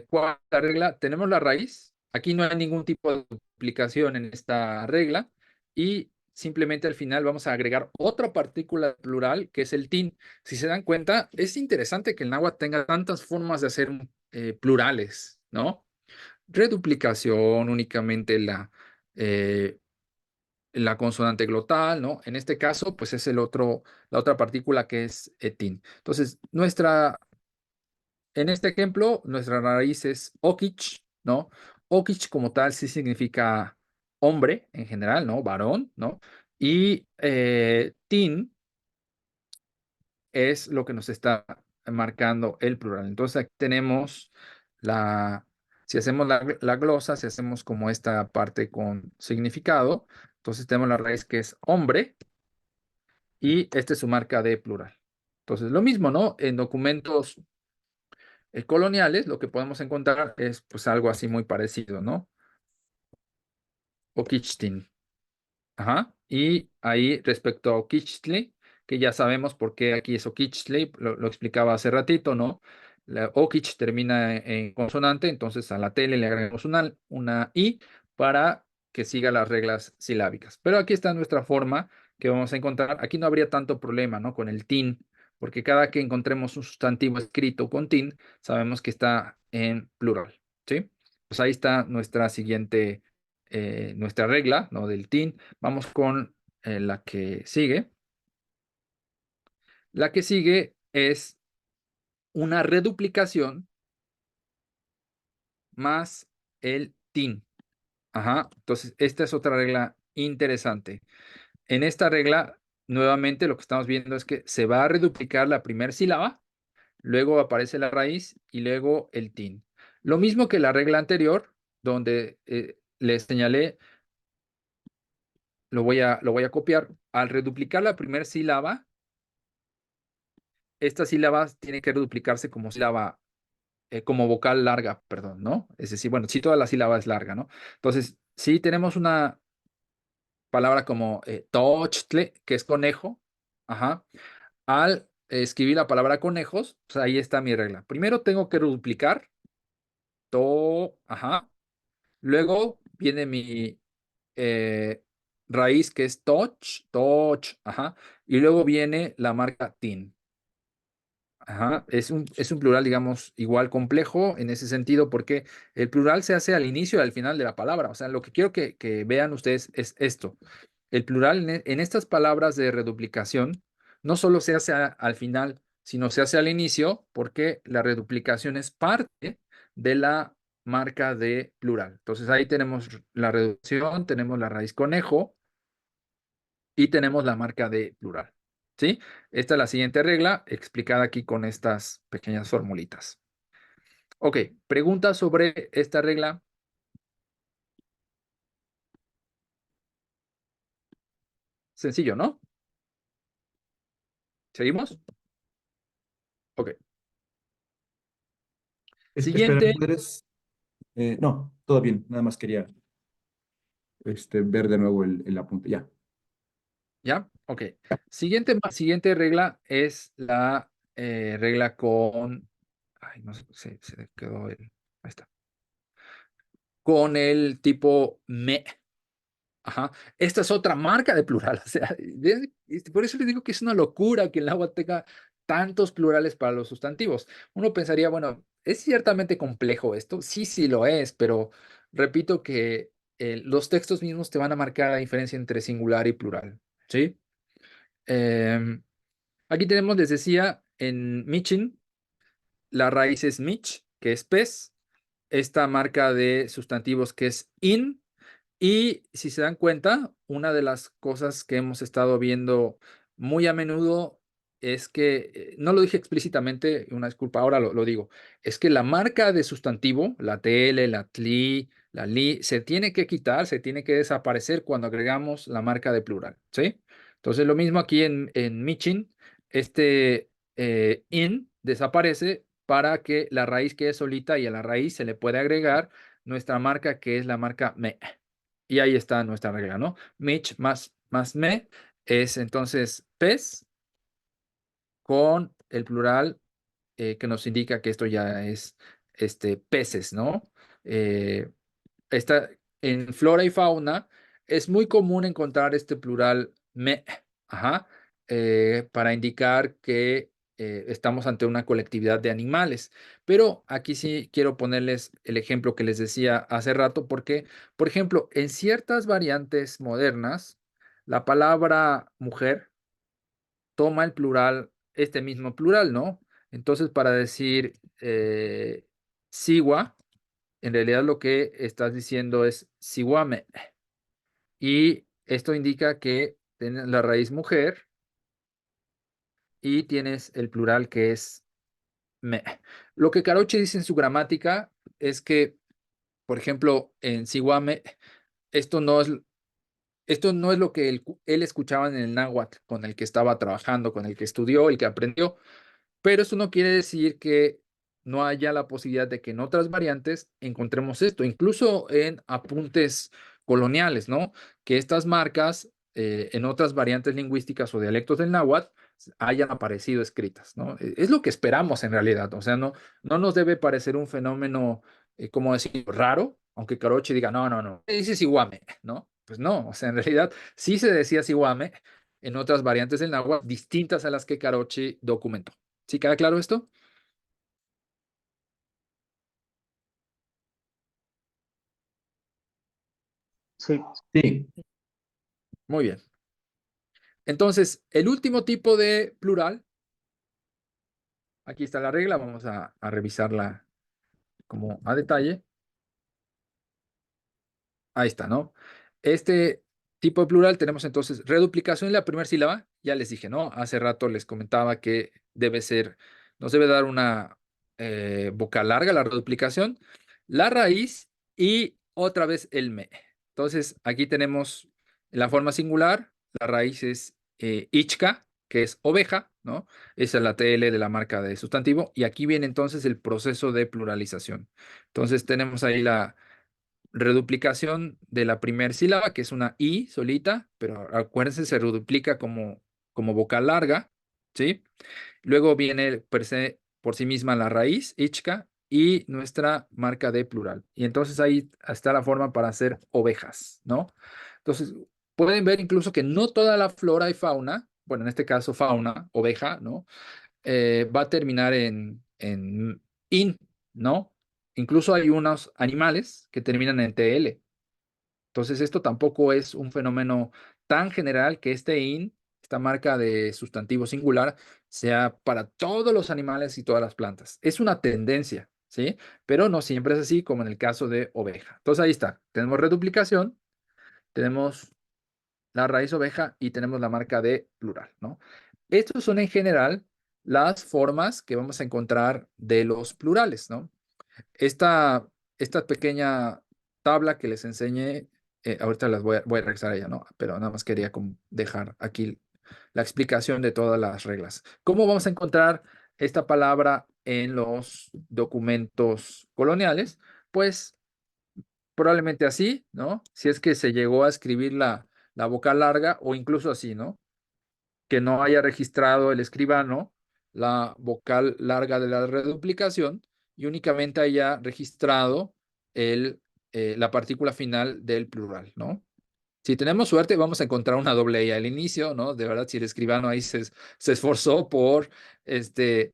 ¿cuál es la regla? Tenemos la raíz. Aquí no hay ningún tipo de duplicación en esta regla. Y simplemente al final vamos a agregar otra partícula plural que es el tin. Si se dan cuenta, es interesante que el náhuatl tenga tantas formas de hacer plurales, ¿no? Reduplicación, únicamente eh, la consonante glotal, ¿no? En este caso, pues es la otra partícula que es etin. Entonces, en este ejemplo, nuestra raíz es okich, ¿no? Okich como tal sí significa hombre en general, ¿no? Varón, ¿no? Y tin es lo que nos está marcando el plural. Entonces, aquí tenemos si hacemos la glosa, si hacemos como esta parte con significado, entonces tenemos la raíz que es hombre y esta es su marca de plural. Entonces, lo mismo, ¿no? En documentos coloniales, lo que podemos encontrar es pues algo así muy parecido, ¿no? Okichtin. Ajá. Y ahí respecto a Okichtli, que ya sabemos por qué aquí es Okichtli, lo explicaba hace ratito, ¿no? La Okich termina en consonante, entonces a la TL le agregamos una I para que siga las reglas silábicas. Pero aquí está nuestra forma que vamos a encontrar. Aquí no habría tanto problema, ¿no? Con el tin, porque cada que encontremos un sustantivo escrito con tin, sabemos que está en plural, ¿sí? Pues ahí está nuestra siguiente, nuestra regla, ¿no? Del tin. Vamos con la que sigue. La que sigue es una reduplicación más el tin. Ajá. Entonces, esta es otra regla interesante. En esta regla, nuevamente, lo que estamos viendo es que se va a reduplicar la primera sílaba, luego aparece la raíz y luego el tin. Lo mismo que la regla anterior, donde les señalé, lo voy a copiar. Al reduplicar la primera sílaba, esta sílaba tiene que reduplicarse como sílaba como vocal larga, perdón, ¿no? Es decir, bueno, sí, toda la sílaba es larga, ¿no? Entonces, si tenemos una palabra como tochtle, que es conejo, ajá, al escribir la palabra conejos, pues ahí está mi regla. Primero tengo que duplicar, ajá, luego viene mi eh, raíz que es toch, ajá, y luego viene la marca tin. Ajá, es un plural, digamos, igual complejo en ese sentido, porque el plural se hace al inicio y al final de la palabra. O sea, lo que quiero que vean ustedes es esto. El plural en estas palabras de reduplicación no solo se hace al final, sino se hace al inicio, porque la reduplicación es parte de la marca de plural. Entonces ahí tenemos la reducción, tenemos la raíz conejo y tenemos la marca de plural. ¿Sí? Esta es la siguiente regla explicada aquí con estas pequeñas formulitas. Ok, pregunta sobre esta regla. Sencillo, ¿no? ¿Seguimos? Ok. Espera, Siguiente, ¿puedes? No, todo bien, nada más quería ver de nuevo el apunte. Ya. ¿ya? Ok. Siguiente regla es la regla con... Ay, no sé, se quedó el... Ahí está. Con el tipo me. Ajá. Esta es otra marca de plural. O sea, por eso les digo que es una locura que el náhuatl tenga tantos plurales para los sustantivos. Uno pensaría, bueno, ¿es ciertamente complejo esto? Sí, sí lo es, pero repito que los textos mismos te van a marcar la diferencia entre singular y plural. ¿Sí? Em, Aquí tenemos, les decía, en Michin, la raíz es mich, que es pez. Esta marca de sustantivos que es in. Y si se dan cuenta, una de las cosas que hemos estado viendo muy a menudo es que, no lo dije explícitamente, una disculpa, ahora lo digo, es que la marca de sustantivo, la TL, la TLI, la LI, se tiene que quitar, se tiene que desaparecer cuando agregamos la marca de plural, ¿sí? Entonces, lo mismo aquí en Michin, este in desaparece para que la raíz quede solita y a la raíz se le puede agregar nuestra marca que es la marca me. Y ahí está nuestra regla, ¿no? Mich más me es entonces pez con el plural que nos indica que esto ya es peces, ¿no? Eh, en flora y fauna es muy común encontrar este plural me, ajá, para indicar que estamos ante una colectividad de animales. Pero aquí sí quiero ponerles el ejemplo que les decía hace rato, porque, por ejemplo, en ciertas variantes modernas, la palabra mujer toma el plural, este mismo plural, ¿no? Entonces, para decir sigua, en realidad lo que estás diciendo es siwame. Y esto indica que tienes la raíz mujer y tienes el plural que es me. Lo que Caroche dice en su gramática es que, por ejemplo, en siwame, esto no es, esto no es lo que él escuchaba en el náhuatl con el que estaba trabajando, con el que estudió, el que aprendió. Pero eso no quiere decir que no haya la posibilidad de que en otras variantes encontremos esto, incluso en apuntes coloniales, ¿no? Que estas marcas en otras variantes lingüísticas o dialectos del náhuatl hayan aparecido escritas, ¿no? Es lo que esperamos en realidad, o sea, no nos debe parecer un fenómeno, como decir, raro, aunque Carochi diga, no, no, no, dice Siwame, ¿no? Pues no, o sea, en realidad sí se decía Siwame en otras variantes del náhuatl distintas a las que Carochi documentó. ¿Sí queda claro esto? Sí, Sí, Muy bien. Entonces, el último tipo de plural, aquí está la regla, vamos a revisarla como a detalle. Ahí está, ¿no? Este tipo de plural tenemos entonces reduplicación en la primera sílaba. Ya les dije, ¿no? Hace rato les comentaba que debe ser, nos debe dar una vocal larga la reduplicación, la raíz y otra vez el me. Entonces, aquí tenemos la forma singular, la raíz es ichka, que es oveja, ¿no? Esa es la TL de la marca de sustantivo. Y aquí viene entonces el proceso de pluralización. Entonces, tenemos ahí la reduplicación de la primera sílaba, que es una I solita, pero acuérdense, se reduplica como vocal larga, ¿sí? Luego viene por sí misma la raíz, ichka, y nuestra marca de plural. Y entonces ahí está la forma para hacer ovejas, ¿no? Entonces, pueden ver incluso que no toda la flora y fauna, bueno, en este caso fauna, oveja, ¿no? Va a terminar en in, ¿no? Incluso hay unos animales que terminan en TL. Entonces, esto tampoco es un fenómeno tan general que este in, esta marca de sustantivo singular, sea para todos los animales y todas las plantas. Es una tendencia, ¿sí? Pero no siempre es así, como en el caso de oveja. Entonces, ahí está. Tenemos reduplicación, tenemos la raíz oveja y tenemos la marca de plural, ¿no? Estos son en general las formas que vamos a encontrar de los plurales, ¿no? Esta, esta pequeña tabla que les enseñé, ahorita voy a regresar a ella, ¿no? Pero nada más quería como dejar aquí la explicación de todas las reglas. ¿Cómo vamos a encontrar esta palabra en los documentos coloniales? Pues probablemente así, ¿no? Si es que se llegó a escribir la vocal larga o incluso así, ¿no? Que no haya registrado el escribano la vocal larga de la reduplicación y únicamente haya registrado la partícula final del plural, ¿no? Si tenemos suerte, vamos a encontrar una doble I al inicio, ¿no? De verdad, si el escribano ahí se esforzó por este,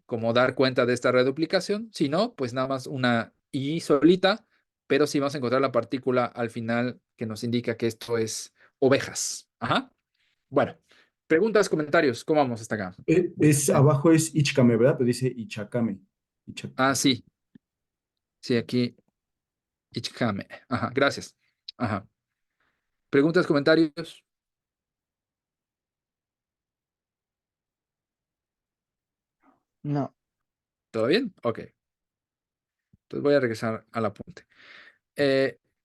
como dar cuenta de esta reduplicación. Si no, pues nada más una I solita, pero sí vamos a encontrar la partícula al final que nos indica que esto es ovejas. Ajá. Bueno, preguntas, comentarios, ¿cómo vamos hasta acá? abajo es Ichkame, ¿verdad? Pero dice Ichakame. Ah, sí, sí, aquí, Ichikame. Ajá, gracias. Ajá. Preguntas, comentarios, no, ¿todo bien? Ok, entonces voy a regresar al apunte.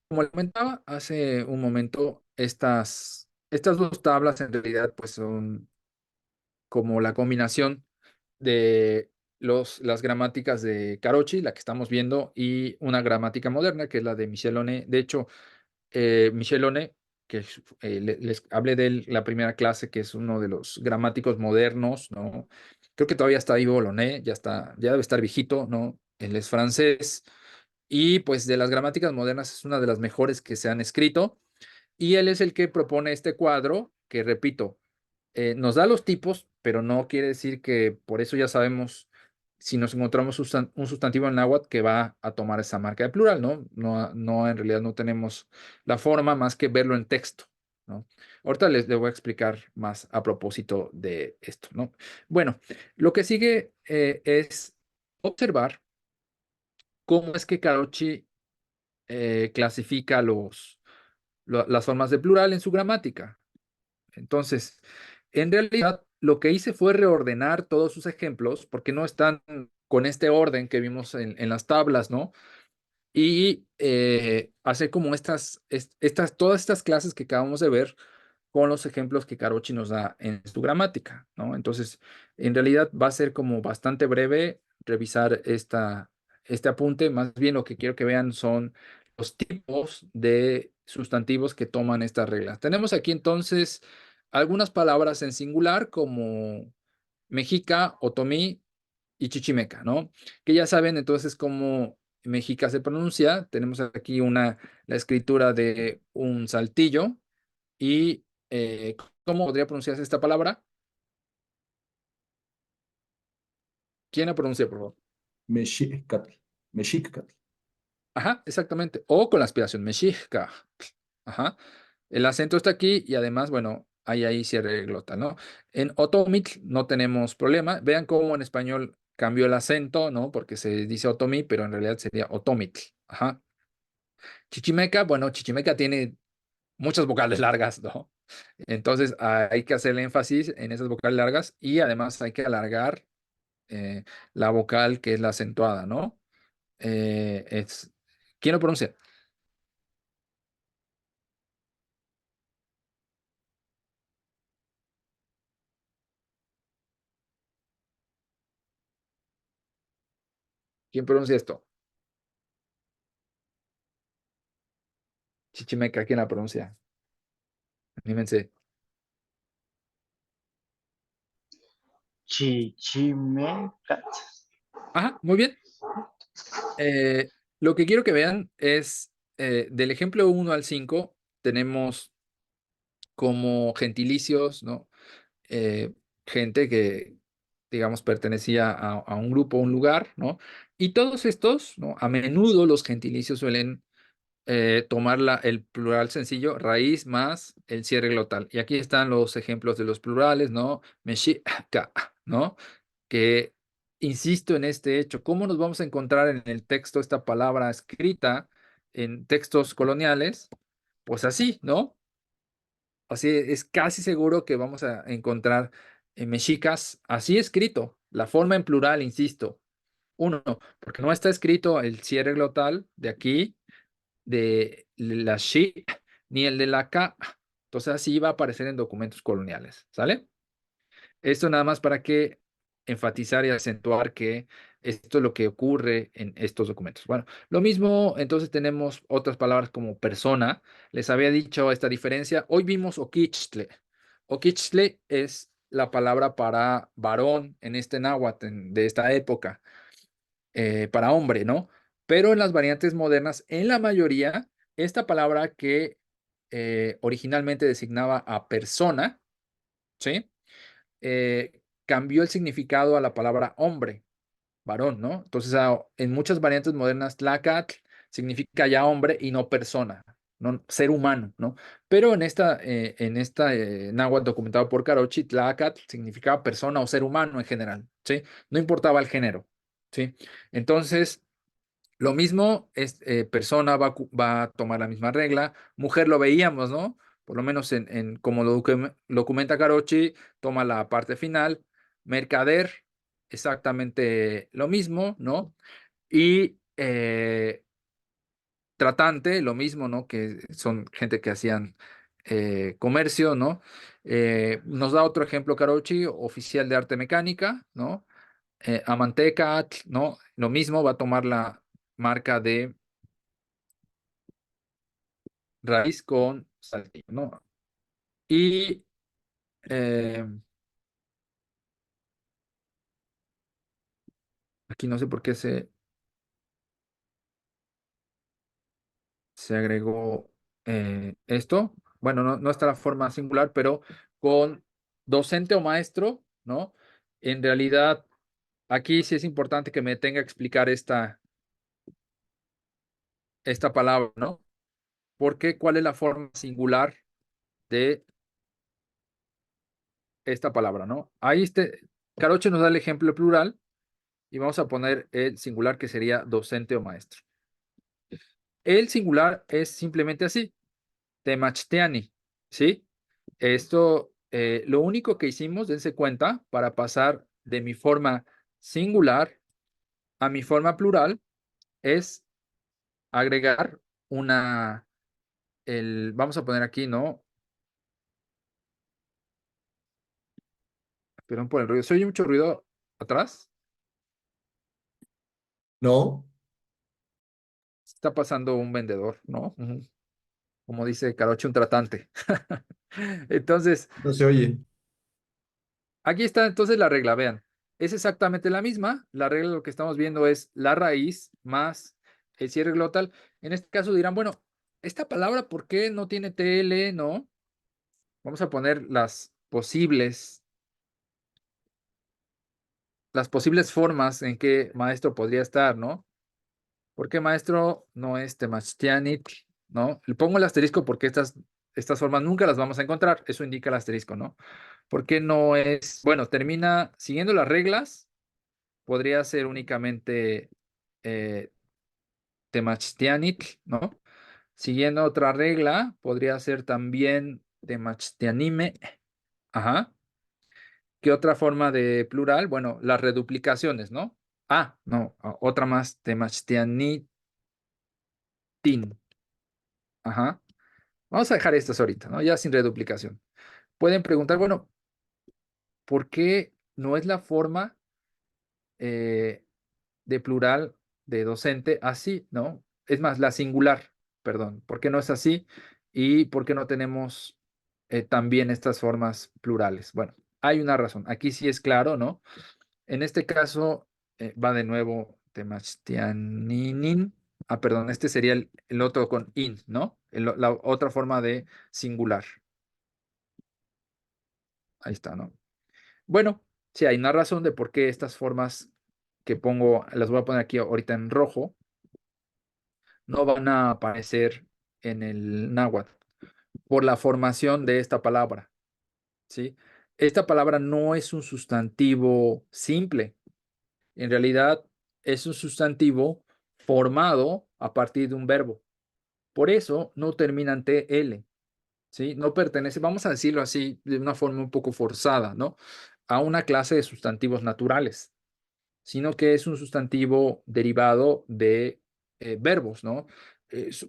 Como le comentaba hace un momento, estas dos tablas en realidad pues son como la combinación de las gramáticas de Carochi, la que estamos viendo, y una gramática moderna, que es la de Michel Onet. De hecho, Michel Onet, que les hablé de él la primera clase, que es uno de los gramáticos modernos, ¿no? Creo que todavía está vivo Onet, ya debe estar viejito, ¿no? Él es francés y pues de las gramáticas modernas es una de las mejores que se han escrito y él es el que propone este cuadro que, repito, nos da los tipos, pero no quiere decir que por eso ya sabemos si nos encontramos un sustantivo en náhuatl que va a tomar esa marca de plural, ¿no? No, no, en realidad no tenemos la forma más que verlo en texto, ¿no? Ahorita les voy a explicar más a propósito de esto, ¿no? Bueno, lo que sigue es observar cómo es que Karochi clasifica las formas de plural en su gramática. Entonces, en realidad, lo que hice fue reordenar todos sus ejemplos porque no están con este orden que vimos en las tablas, ¿no? Y hacer como todas estas clases que acabamos de ver con los ejemplos que Carochi nos da en su gramática, ¿no? Entonces, en realidad va a ser como bastante breve revisar este apunte. Más bien lo que quiero que vean son los tipos de sustantivos que toman estas reglas. Tenemos aquí entonces algunas palabras en singular como mexica, otomí y chichimeca, ¿no? Que ya saben entonces cómo mexica se pronuncia. Tenemos aquí la escritura de un saltillo y ¿cómo podría pronunciarse esta palabra? ¿Quién la pronuncia, por favor? Mexicatl. Mexicatl. Ajá, exactamente. O con la aspiración, mexica. Ajá. El acento está aquí y además, bueno, hay ahí cierre de glota, ¿no? En otomit no tenemos problema. Vean cómo en español cambió el acento, ¿no? Porque se dice otomí, pero en realidad sería otomit. Ajá. Chichimeca, bueno, chichimeca tiene muchas vocales largas, ¿no? Entonces hay que hacerle énfasis en esas vocales largas y además hay que alargar eh, la vocal que es la acentuada, ¿no? Eh, es, ¿Quién lo pronuncia? ¿Quién pronuncia esto? Chichimeca, ¿quién la pronuncia? Anímense. Chichimecat. Ajá, muy bien. Lo que quiero que vean es del ejemplo 1 al 5 tenemos como gentilicios, ¿no? Eh, gente que, digamos, pertenecía a un grupo, un lugar, ¿no? Y todos estos, ¿no? A menudo los gentilicios suelen tomar el plural sencillo, raíz más el cierre glotal. Y aquí están los ejemplos de los plurales, ¿no? Mexica, ¿no? Que insisto en este hecho. ¿Cómo nos vamos a encontrar en el texto esta palabra escrita en textos coloniales? Pues así, ¿no? Así es casi seguro que vamos a encontrar mexicas así escrito, la forma en plural, insisto. Uno, porque no está escrito el cierre glotal de aquí de la she ni el de la ka. Entonces así va a aparecer en documentos coloniales, ¿sale? Esto nada más para que enfatizar y acentuar que esto es lo que ocurre en estos documentos. Bueno, lo mismo, entonces tenemos otras palabras como persona. Les había dicho esta diferencia. Hoy vimos oquichtle. Oquichtle es la palabra para varón en este náhuatl de esta época, para hombre, ¿no? Pero en las variantes modernas, en la mayoría, esta palabra que originalmente designaba a persona, ¿sí? Cambió el significado a la palabra hombre, varón, ¿no? Entonces, en muchas variantes modernas, tlacatl significa ya hombre y no persona, no ser humano, ¿no? Pero en esta náhuatl documentado por Carochi, tlacatl significaba persona o ser humano en general, ¿sí? No importaba el género, ¿sí? Entonces, lo mismo, persona va a tomar la misma regla. Mujer lo veíamos, ¿no? Por lo menos como lo documenta Carochi, toma la parte final. Mercader, exactamente lo mismo, ¿no? Y tratante, lo mismo, ¿no? Que son gente que hacían comercio, ¿no? Nos da otro ejemplo, Carochi, oficial de arte mecánica, ¿no? Amanteca, ¿no? Lo mismo, va a tomar la marca de raíz con saltillo, ¿no? Y eh, aquí no sé por qué se agregó esto. Bueno, no está la forma singular, pero con docente o maestro, ¿no? En realidad, aquí sí es importante que me tenga que explicar esta palabra, ¿no? Porque ¿cuál es la forma singular de esta palabra, ¿no? Ahí Caroche nos da el ejemplo plural y vamos a poner el singular que sería docente o maestro. El singular es simplemente así, temachtiani, ¿sí? Esto, lo único que hicimos, dense cuenta, para pasar de mi forma singular a mi forma plural es agregar vamos a poner aquí, ¿no? Perdón por el ruido. ¿Se oye mucho ruido atrás? ¿No? Está pasando un vendedor, ¿no? Ujú. Como dice Caroche, un tratante. Entonces, No se oye. aquí está entonces la regla, vean. Es exactamente la misma. La regla lo que estamos viendo es la raíz más el cierre glotal. En este caso dirán, bueno, esta palabra, ¿por qué no tiene TL? No. Vamos a poner las posibles formas en que maestro podría estar, ¿no? ¿Por qué maestro no es Temachtianit? ¿No? Le pongo el asterisco porque estas formas nunca las vamos a encontrar. Eso indica el asterisco, ¿no? ¿Por qué no es? Bueno, termina siguiendo las reglas. Podría ser únicamente eh, Temachtianit, ¿no? Siguiendo otra regla, podría ser también Temachtianime. Ajá. ¿Qué otra forma de plural? Bueno, las reduplicaciones, ¿no? Ah, no, otra más, Temachtianitin. Ajá. Vamos a dejar estas ahorita, ¿no? Ya sin reduplicación. Pueden preguntar, bueno, ¿por qué no es la forma eh, de plural de docente así, ¿no? Es más, la singular, perdón. ¿Por qué no es así? ¿Y por qué no tenemos también estas formas plurales? Bueno, hay una razón. Aquí sí es claro, ¿no? En este caso va de nuevo Temachtianinin. Ah, perdón, este sería el otro con in, ¿no? La otra forma de singular. Ahí está, ¿no? Bueno, sí, hay una razón de por qué estas formas que pongo, las voy a poner aquí ahorita en rojo, no van a aparecer en el náhuatl por la formación de esta palabra, ¿sí? Esta palabra no es un sustantivo simple, en realidad es un sustantivo formado a partir de un verbo. Por eso no termina en TL, ¿sí? No pertenece, vamos a decirlo así, de una forma un poco forzada, ¿no? A una clase de sustantivos naturales, sino que es un sustantivo derivado de verbos, ¿no?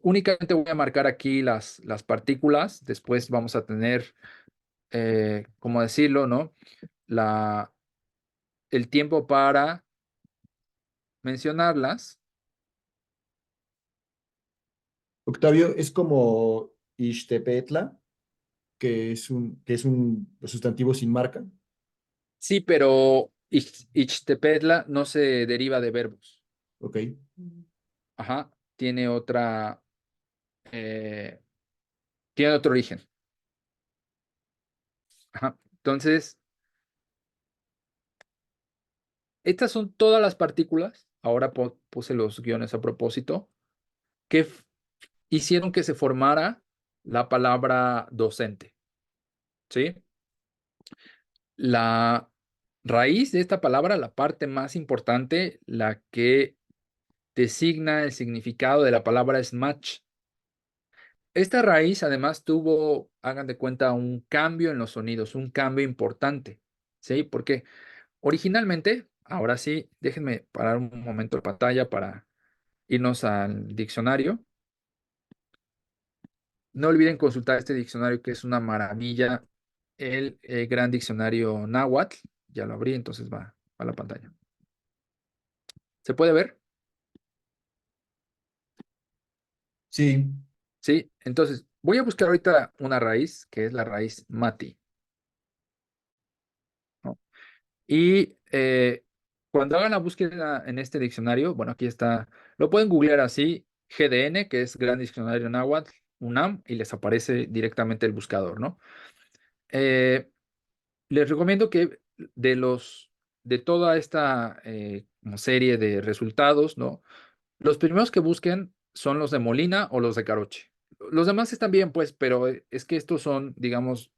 Únicamente voy a marcar aquí las partículas, después vamos a tener, ¿cómo decirlo, no? La, el tiempo para mencionarlas. Octavio, es como Ixtepetla, que es un sustantivo sin marca. Sí, pero Ixtepetla no se deriva de verbos. Ok. Ajá, eh, tiene otro origen. Ajá. Entonces, estas son todas las partículas. Ahora puse los guiones a propósito que hicieron que se formara la palabra docente, ¿sí? La raíz de esta palabra, la parte más importante, la que designa el significado de la palabra es match. Esta raíz además tuvo, hagan de cuenta, un cambio en los sonidos, un cambio importante, ¿sí? Porque originalmente, ahora sí, déjenme parar un momento la pantalla para irnos al diccionario. No olviden consultar este diccionario que es una maravilla, el gran diccionario náhuatl. Ya lo abrí, entonces va a la pantalla. ¿Se puede ver? Sí. Sí. Entonces, voy a buscar ahorita una raíz, que es la raíz mati, ¿no? Y cuando hagan la búsqueda en este diccionario, bueno, aquí está, lo pueden googlear así, GDN, que es Gran Diccionario Náhuatl, UNAM, y les aparece directamente el buscador, ¿no? Eh, Les recomiendo que de toda esta como serie de resultados, ¿no? Los primeros que busquen son los de Molina o los de Caroche. Los demás están bien, pues, pero es que estos son, digamos,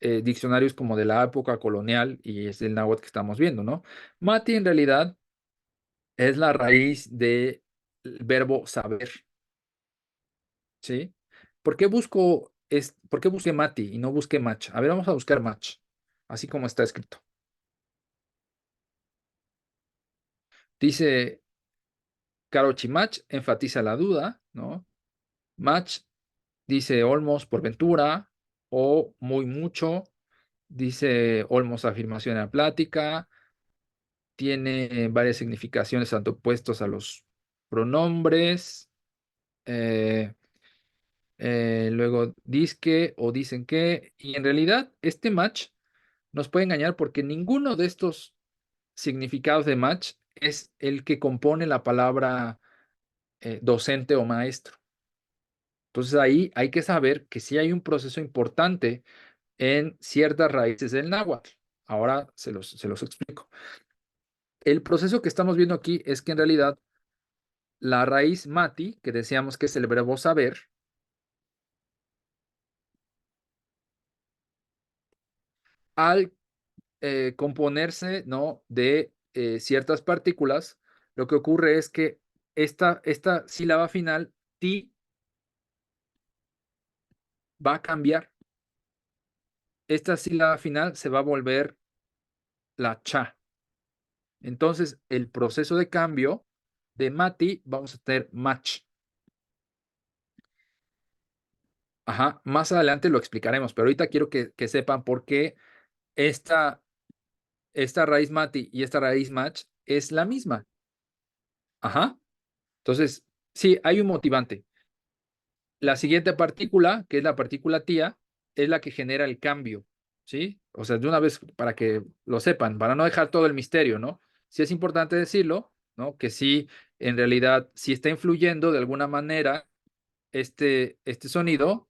diccionarios como de la época colonial y es el náhuatl que estamos viendo, ¿no? Mati en realidad es la raíz del verbo saber, ¿sí? ¿Por qué busqué Mati y no busqué match? A ver, vamos a buscar match, así como está escrito. Dice Karochi Match enfatiza la duda, ¿no? Match dice Olmos por ventura o muy mucho, dice Olmos afirmación en la plática, tiene varias significaciones tanto opuestos a los pronombres. eh, Luego disque o dicen que, y en realidad este match nos puede engañar porque ninguno de estos significados de match es el que compone la palabra docente o maestro. Entonces ahí hay que saber que sí hay un proceso importante en ciertas raíces del náhuatl. Ahora se los explico. El proceso que estamos viendo aquí es que en realidad la raíz mati, que decíamos que es el verbo saber, al componerse, ¿no?, de ciertas partículas, lo que ocurre es que esta sílaba final, ti, va a cambiar. Esta sílaba final se va a volver la cha. Entonces, el proceso de cambio de mati, vamos a tener match. Ajá, más adelante lo explicaremos, pero ahorita quiero que sepan por qué esta, esta raíz mati y esta raíz match es la misma. Ajá. Entonces, sí, hay un motivante. La siguiente partícula, que es la partícula tía, es la que genera el cambio, ¿sí? O sea, de una vez para que lo sepan, para no dejar todo el misterio, ¿no? Sí es importante decirlo, ¿no? Que sí, en realidad, sí está influyendo de alguna manera este sonido.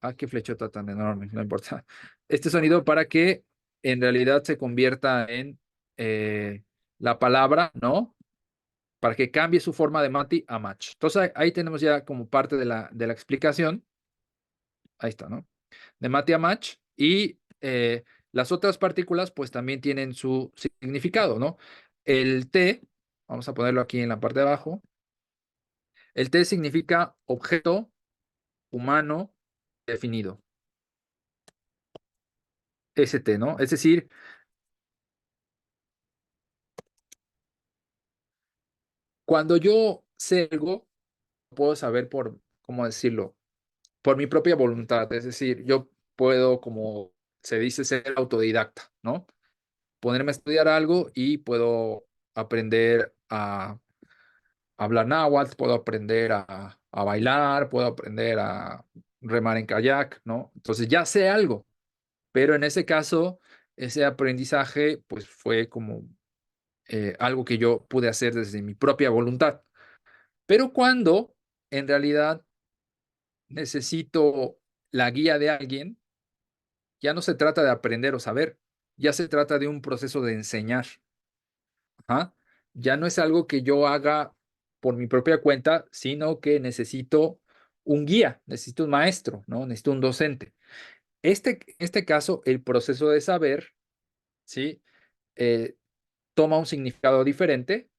Ah, qué flechota tan enorme, no importa. Este sonido para que en realidad se convierta en la palabra, ¿no? Para que cambie su forma de mati a match. Entonces ahí tenemos ya como parte de la explicación. Ahí está, ¿no? De mati a match. Y las otras partículas pues también tienen su significado, ¿no? El T, vamos a ponerlo aquí en la parte de abajo. El T significa objeto humano definido. ST, ¿no? Es decir, cuando yo sé algo, puedo saber por, ¿cómo decirlo? Por mi propia voluntad. Es decir, yo puedo, como se dice, ser autodidacta, ¿no? Ponerme a estudiar algo y puedo aprender a hablar náhuatl, puedo aprender a bailar, puedo aprender a remar en kayak, ¿no? Entonces ya sé algo, pero en ese caso, ese aprendizaje, pues fue como algo que yo pude hacer desde mi propia voluntad. Pero cuando en realidad necesito la guía de alguien, ya no se trata de aprender o saber, ya se trata de un proceso de enseñar. Ajá. Ya no es algo que yo haga por mi propia cuenta, sino que necesito un guía, necesito un maestro, ¿no? Necesito un docente. Este caso, el proceso de saber, ¿sí? Eh, toma un significado diferente,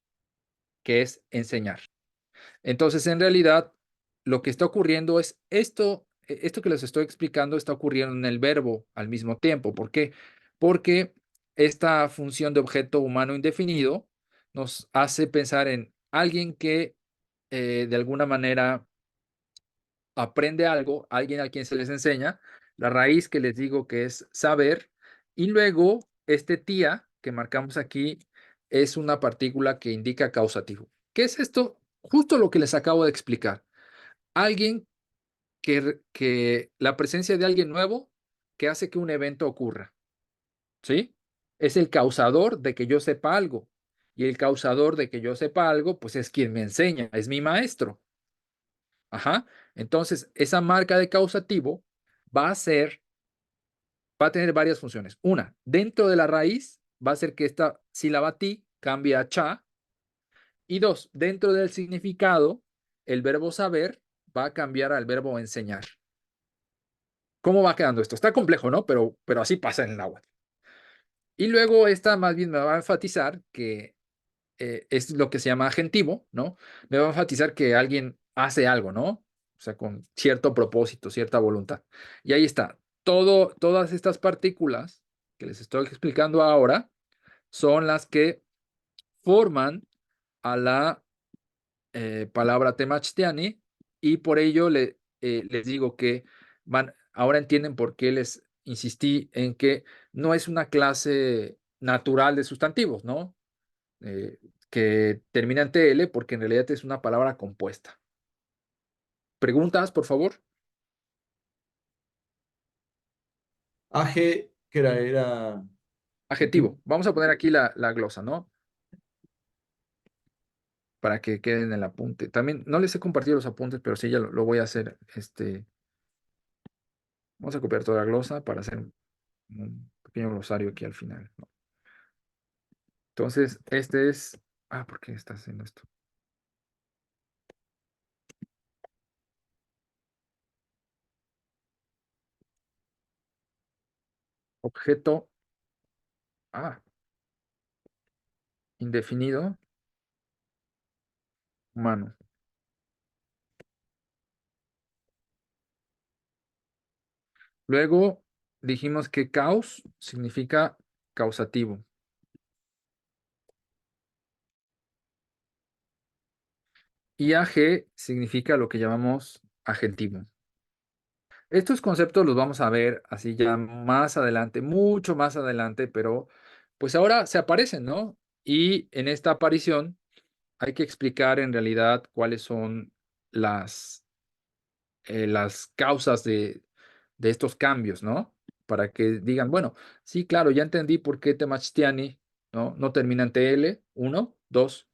que es enseñar. Entonces, en realidad, lo que está ocurriendo es esto que les estoy explicando está ocurriendo en el verbo al mismo tiempo. ¿Por qué? Porque esta función de objeto humano indefinido nos hace pensar en alguien que de alguna manera aprende algo, alguien a quien se les enseña, la raíz que les digo que es saber, y luego este tía que marcamos aquí es una partícula que indica causativo. ¿Qué es esto? Justo lo que les acabo de explicar. Alguien que la presencia de alguien nuevo que hace que un evento ocurra, ¿sí? Es el causador de que yo sepa algo. Y el causador de que yo sepa algo, pues es quien me enseña, es mi maestro. Ajá. Entonces, esa marca de causativo va a ser, va a tener varias funciones. Una, dentro de la raíz, va a ser que esta sílaba ti cambie a cha. Y dos, dentro del significado, el verbo saber va a cambiar al verbo enseñar. ¿Cómo va quedando esto? Está complejo, ¿no? Pero así pasa en el agua. Y luego esta más bien me va a enfatizar que es lo que se llama agentivo, ¿no? Me va a enfatizar que alguien hace algo, ¿no? O sea, con cierto propósito, cierta voluntad. Y ahí está. Todas estas partículas que les estoy explicando ahora son las que forman a la palabra temachtiani y por ello les digo que ahora entienden por qué les insistí en que no es una clase natural de sustantivos, ¿no? Eh, que termina en TL porque en realidad es una palabra compuesta. ¿Preguntas, por favor? AG, que era Adjetivo. Vamos a poner aquí la glosa, ¿no? Para que quede en el apunte. También no les he compartido los apuntes, pero sí ya lo voy a hacer. Vamos a copiar toda la glosa para hacer un pequeño glosario aquí al final, ¿no? Entonces, este es. ¿Por qué está haciendo esto? Objeto. Ah, indefinido. Humano. Luego dijimos que caus significa causativo. Y AG significa lo que llamamos agentivo. Estos conceptos los vamos a ver así ya más adelante, mucho más adelante, pero pues ahora se aparecen, ¿no? Y en esta aparición hay que explicar en realidad cuáles son las causas de estos cambios, ¿no? Para que digan, bueno, sí, claro, ya entendí por qué Temachtiani, ¿no? No termina en TL, uno, dos,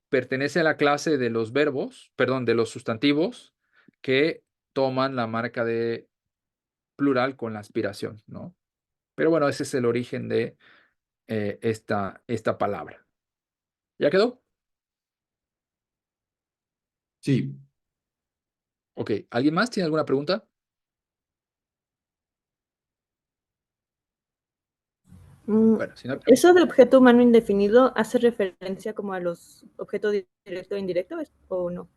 pertenece a la clase de los verbos, perdón, de los sustantivos que toman la marca de plural con la aspiración, ¿no? Pero bueno, ese es el origen de esta palabra. ¿Ya quedó? Sí, Ok, ¿alguien más tiene alguna pregunta? Mm, Bueno, si no, ¿Eso de objeto humano indefinido hace referencia como a los objetos directo e indirecto o no?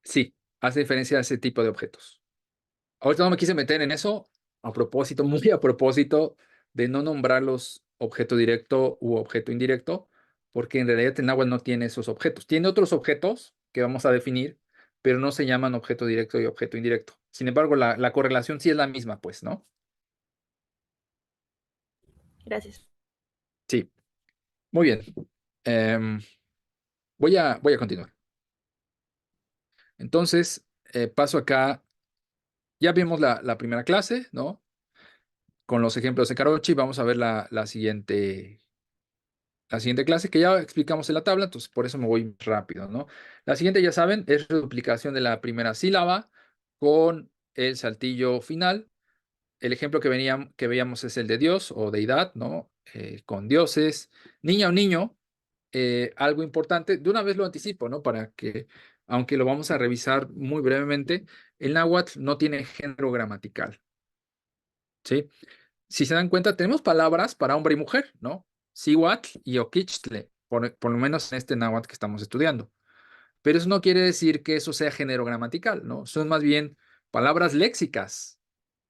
sí, hace diferencia a ese tipo de objetos. Ahorita no me quise meter en eso a propósito, muy a propósito de no nombrarlos objeto directo u objeto indirecto, porque en realidad el náhuatl no tiene esos objetos. Tiene otros objetos que vamos a definir, pero no se llaman objeto directo y objeto indirecto. Sin embargo, la correlación sí es la misma, pues, ¿no? Gracias. Sí, muy bien. Em, voy a continuar. Entonces, paso acá. Ya vimos la primera clase, ¿no? Con los ejemplos de Carochi, vamos a ver la siguiente clase que ya explicamos en la tabla, entonces por eso me voy rápido, ¿no? La siguiente, ya saben, es reduplicación de la primera sílaba con el saltillo final. El ejemplo que veíamos es el de Dios o deidad, ¿no? Con dioses, niña o niño, algo importante, de una vez lo anticipo, ¿no? Para que, aunque lo vamos a revisar muy brevemente, el náhuatl no tiene género gramatical, ¿sí? Si se dan cuenta, tenemos palabras para hombre y mujer, ¿no? Cihuatl y oquichtle, por lo menos en este náhuatl que estamos estudiando. Pero eso no quiere decir que eso sea género gramatical, ¿no? Son más bien palabras léxicas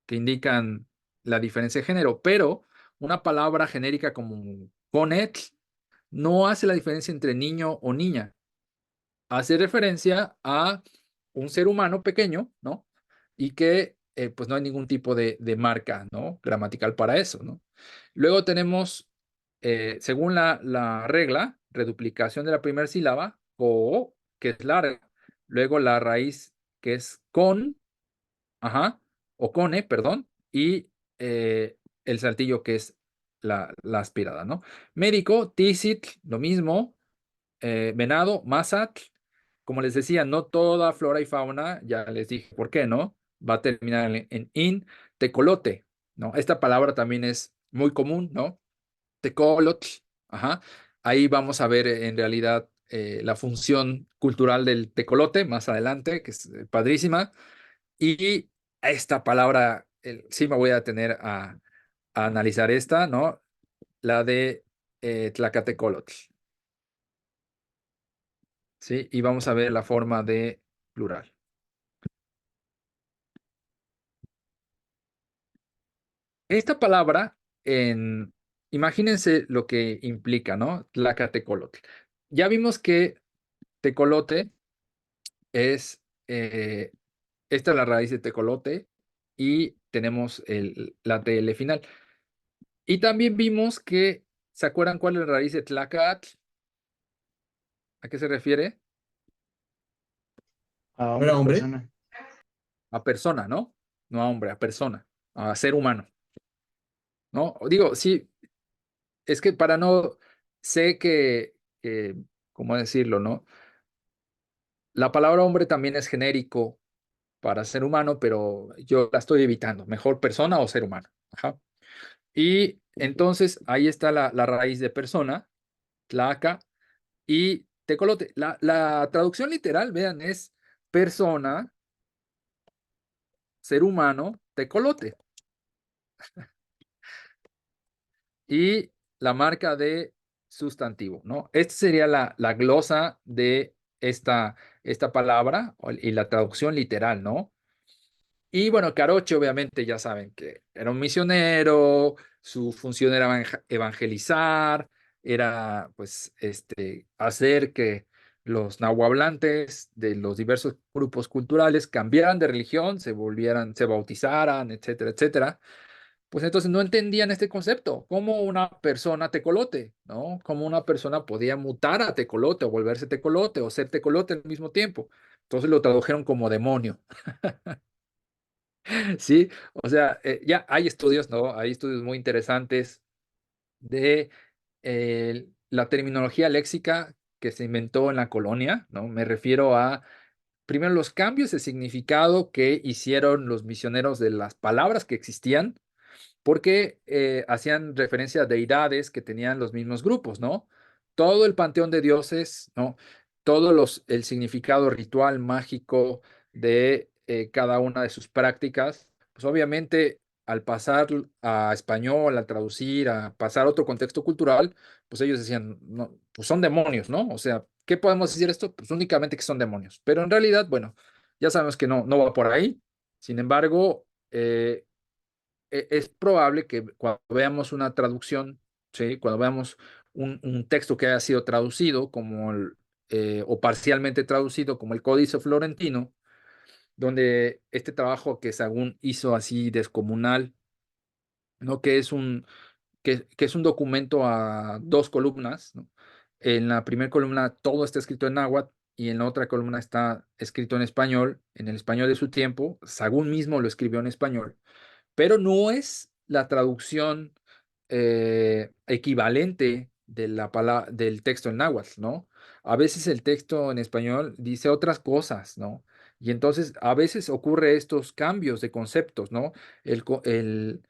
que indican la diferencia de género, pero una palabra genérica como conetl no hace la diferencia entre niño o niña. Hace referencia a un ser humano pequeño, ¿no? Y que pues no hay ningún tipo de marca, ¿no? Gramatical para eso, ¿no? Luego tenemos, según la regla, reduplicación de la primera sílaba, o, que es larga. Luego la raíz, que es con, ajá, o cone, perdón, y el saltillo, que es la aspirada, ¿no? Médico, tisit, lo mismo, venado, masat, como les decía, no toda flora y fauna, ya les dije por qué, ¿no? Va a terminar en in, tecolote, ¿no? Esta palabra también es muy común, ¿no? Tecolotl, ajá. Ahí vamos a ver en realidad la función cultural del tecolote más adelante, que es padrísima. Y esta palabra, sí me voy a tener a analizar esta, ¿no? La de tlacatecolotl. ¿Sí? Y vamos a ver la forma de plural. Esta palabra, imagínense lo que implica, ¿no? Tlacatecolotl. Ya vimos que tecolote es, esta es la raíz de tecolote y tenemos la TL final. Y también vimos que, ¿se acuerdan cuál es la raíz de tlacatl? ¿A qué se refiere? A ¿no era hombre, hombre? persona. A persona, ¿no? No a hombre, a persona, a ser humano. ¿no? Digo, sí, es que para no, sé que, ¿cómo decirlo, no? La palabra hombre también es genérico para ser humano, pero yo la estoy evitando. Mejor persona o ser humano. Ajá. Y entonces ahí está la raíz de persona, tlaca, y tecolote. La traducción literal, vean, es persona, ser humano, tecolote. Y la marca de sustantivo, ¿no? Esta sería la glosa de esta palabra y la traducción literal, ¿no? Y bueno, Caroche obviamente ya saben que era un misionero, su función era evangelizar, era pues hacer que los nahuablantes de los diversos grupos culturales cambiaran de religión, se volvieran, se bautizaran, etcétera, etcétera. Pues entonces no entendían este concepto, cómo una persona tecolote, ¿no? Cómo una persona podía mutar a tecolote o volverse tecolote o ser tecolote al mismo tiempo. Entonces lo tradujeron como demonio. Sí, o sea, ya hay estudios, ¿no? Hay estudios muy interesantes de la terminología léxica que se inventó en la colonia, ¿no? Me refiero a, primero, los cambios de significado que hicieron los misioneros de las palabras que existían porque hacían referencia a deidades que tenían los mismos grupos, ¿no? Todo el panteón de dioses, ¿no? El significado ritual mágico de cada una de sus prácticas, pues obviamente al pasar a español, al traducir, a pasar a otro contexto cultural, pues ellos decían, no, pues son demonios, ¿no? O sea, ¿qué podemos decir esto? Pues únicamente que son demonios. Pero en realidad, bueno, ya sabemos que no va por ahí. Sin embargo, es probable que cuando veamos una traducción, ¿sí? Cuando veamos un texto que haya sido traducido o parcialmente traducido como el Códice Florentino, donde este trabajo que Sagún hizo así descomunal, ¿no? Que es un documento a dos columnas, ¿no? En la primera columna todo está escrito en náhuatl y en la otra columna está escrito en español, en el español de su tiempo. Sagún mismo lo escribió en español, pero no es la traducción equivalente de del texto en náhuatl, ¿no? A veces el texto en español dice otras cosas, ¿no? Y entonces a veces ocurre estos cambios de conceptos, ¿no? El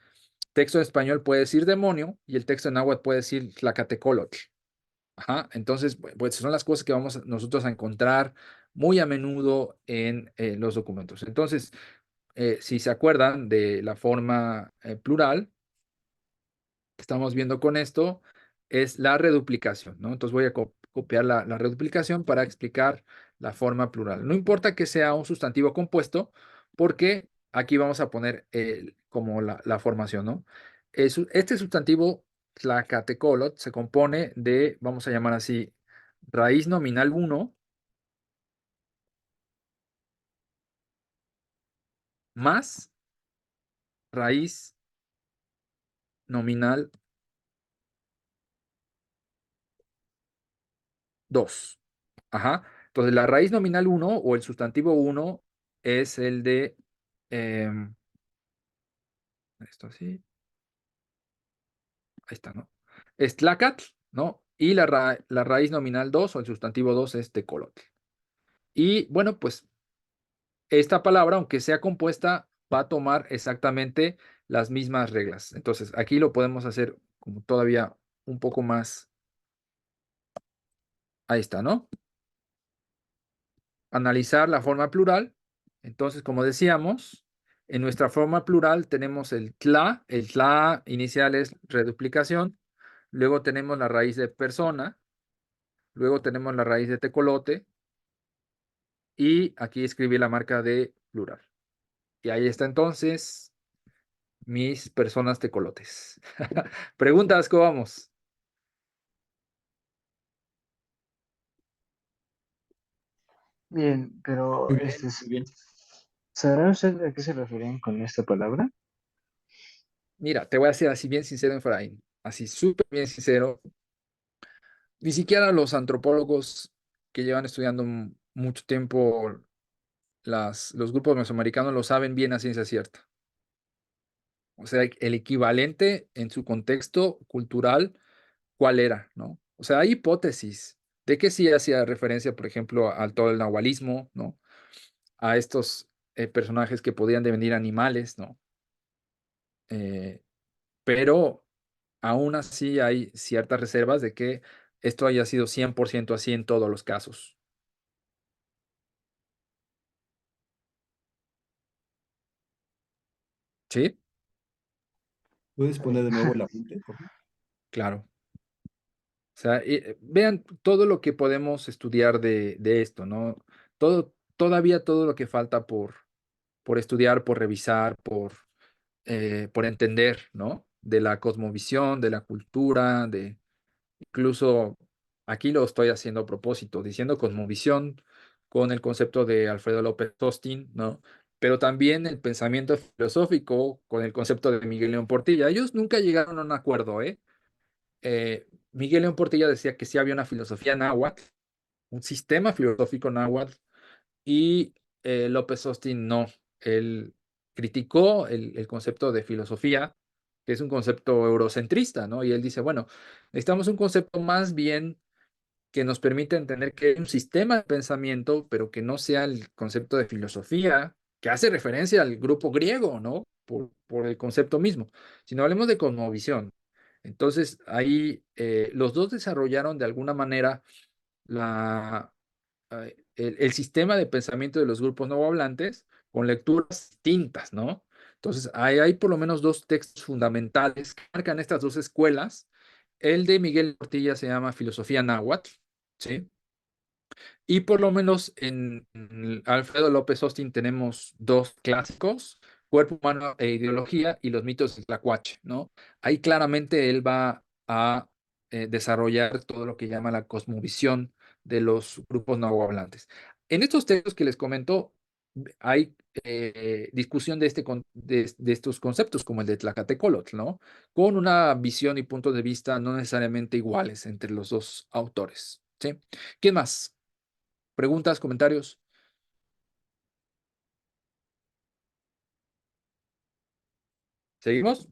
texto en español puede decir demonio y el texto en náhuatl puede decir tlacatecolotl. Ajá, entonces, pues son las cosas que vamos nosotros a encontrar muy a menudo en los documentos. Entonces, si se acuerdan de la forma plural que estamos viendo con esto, es la reduplicación, ¿no? Entonces voy a copiar la reduplicación para explicar la forma plural. No importa que sea un sustantivo compuesto, porque aquí vamos a poner como la formación, ¿no? Este sustantivo, tlacatecolot, se compone de, vamos a llamar así, raíz nominal uno más raíz nominal 2. Ajá. Entonces, la raíz nominal uno o el sustantivo uno es el de, em, esto así, ahí está, ¿no? Es tlacatl, ¿no? Y la raíz nominal 2 o el sustantivo 2 es tecolotl. Y bueno, pues esta palabra, aunque sea compuesta, va a tomar exactamente las mismas reglas. Entonces, aquí lo podemos hacer como todavía un poco más, ahí está, ¿no? Analizar la forma plural. Entonces, como decíamos, en nuestra forma plural tenemos el tla inicial es reduplicación, luego tenemos la raíz de persona, luego tenemos la raíz de tecolote y aquí escribí la marca de plural. Y ahí está entonces mis personas tecolotes. Preguntas, ¿cómo vamos? Bien, pero Muy bien, muy bien. ¿sabrá usted a qué se referían con esta palabra? Mira, te voy a ser así bien sincero, Efraín, así súper bien sincero. Ni siquiera los antropólogos que llevan estudiando mucho tiempo los grupos mesoamericanos lo saben bien a ciencia cierta. O sea, el equivalente en su contexto cultural, ¿cuál era, no? O sea, hay hipótesis de que sí hacía referencia, por ejemplo, al todo el nahualismo, ¿no? A estos personajes que podían devenir animales, ¿no? Eh, pero aún así hay ciertas reservas de que esto haya sido 100% así en todos los casos. ¿Sí? ¿Puedes poner de nuevo el apunte, por favor? Claro. O sea, vean todo lo que podemos estudiar de esto, ¿no? Todavía todo lo que falta por estudiar, por revisar, por entender, ¿no? De la cosmovisión, de la cultura, incluso aquí lo estoy haciendo a propósito, diciendo cosmovisión con el concepto de Alfredo López Tostin, ¿no? Pero también el pensamiento filosófico con el concepto de Miguel León Portilla. Ellos nunca llegaron a un acuerdo, ¿eh? Miguel León Portilla decía que sí había una filosofía náhuatl, un sistema filosófico náhuatl, y López Austin no. Él criticó el concepto de filosofía, que es un concepto eurocentrista, ¿no? Y él dice, bueno, necesitamos un concepto más bien que nos permita entender que hay un sistema de pensamiento, pero que no sea el concepto de filosofía, que hace referencia al grupo griego, ¿no? Por el concepto mismo, sino hablemos de cosmovisión. Entonces, ahí los dos desarrollaron de alguna manera el sistema de pensamiento de los grupos no hablantes con lecturas distintas, ¿no? Entonces, hay por lo menos dos textos fundamentales que marcan estas dos escuelas. El de Miguel Portilla se llama Filosofía Náhuatl, ¿sí? Y por lo menos en Alfredo López Austin tenemos dos clásicos, Cuerpo Humano e Ideología y los mitos de Tlacuache, ¿no? Ahí claramente él va a desarrollar todo lo que llama la cosmovisión de los grupos no hablantes. En estos textos que les comento, hay discusión de estos conceptos, como el de Tlacatecolotl, ¿no? Con una visión y puntos de vista no necesariamente iguales entre los dos autores, ¿sí? ¿Quién más? ¿Preguntas, comentarios? ¿Seguimos?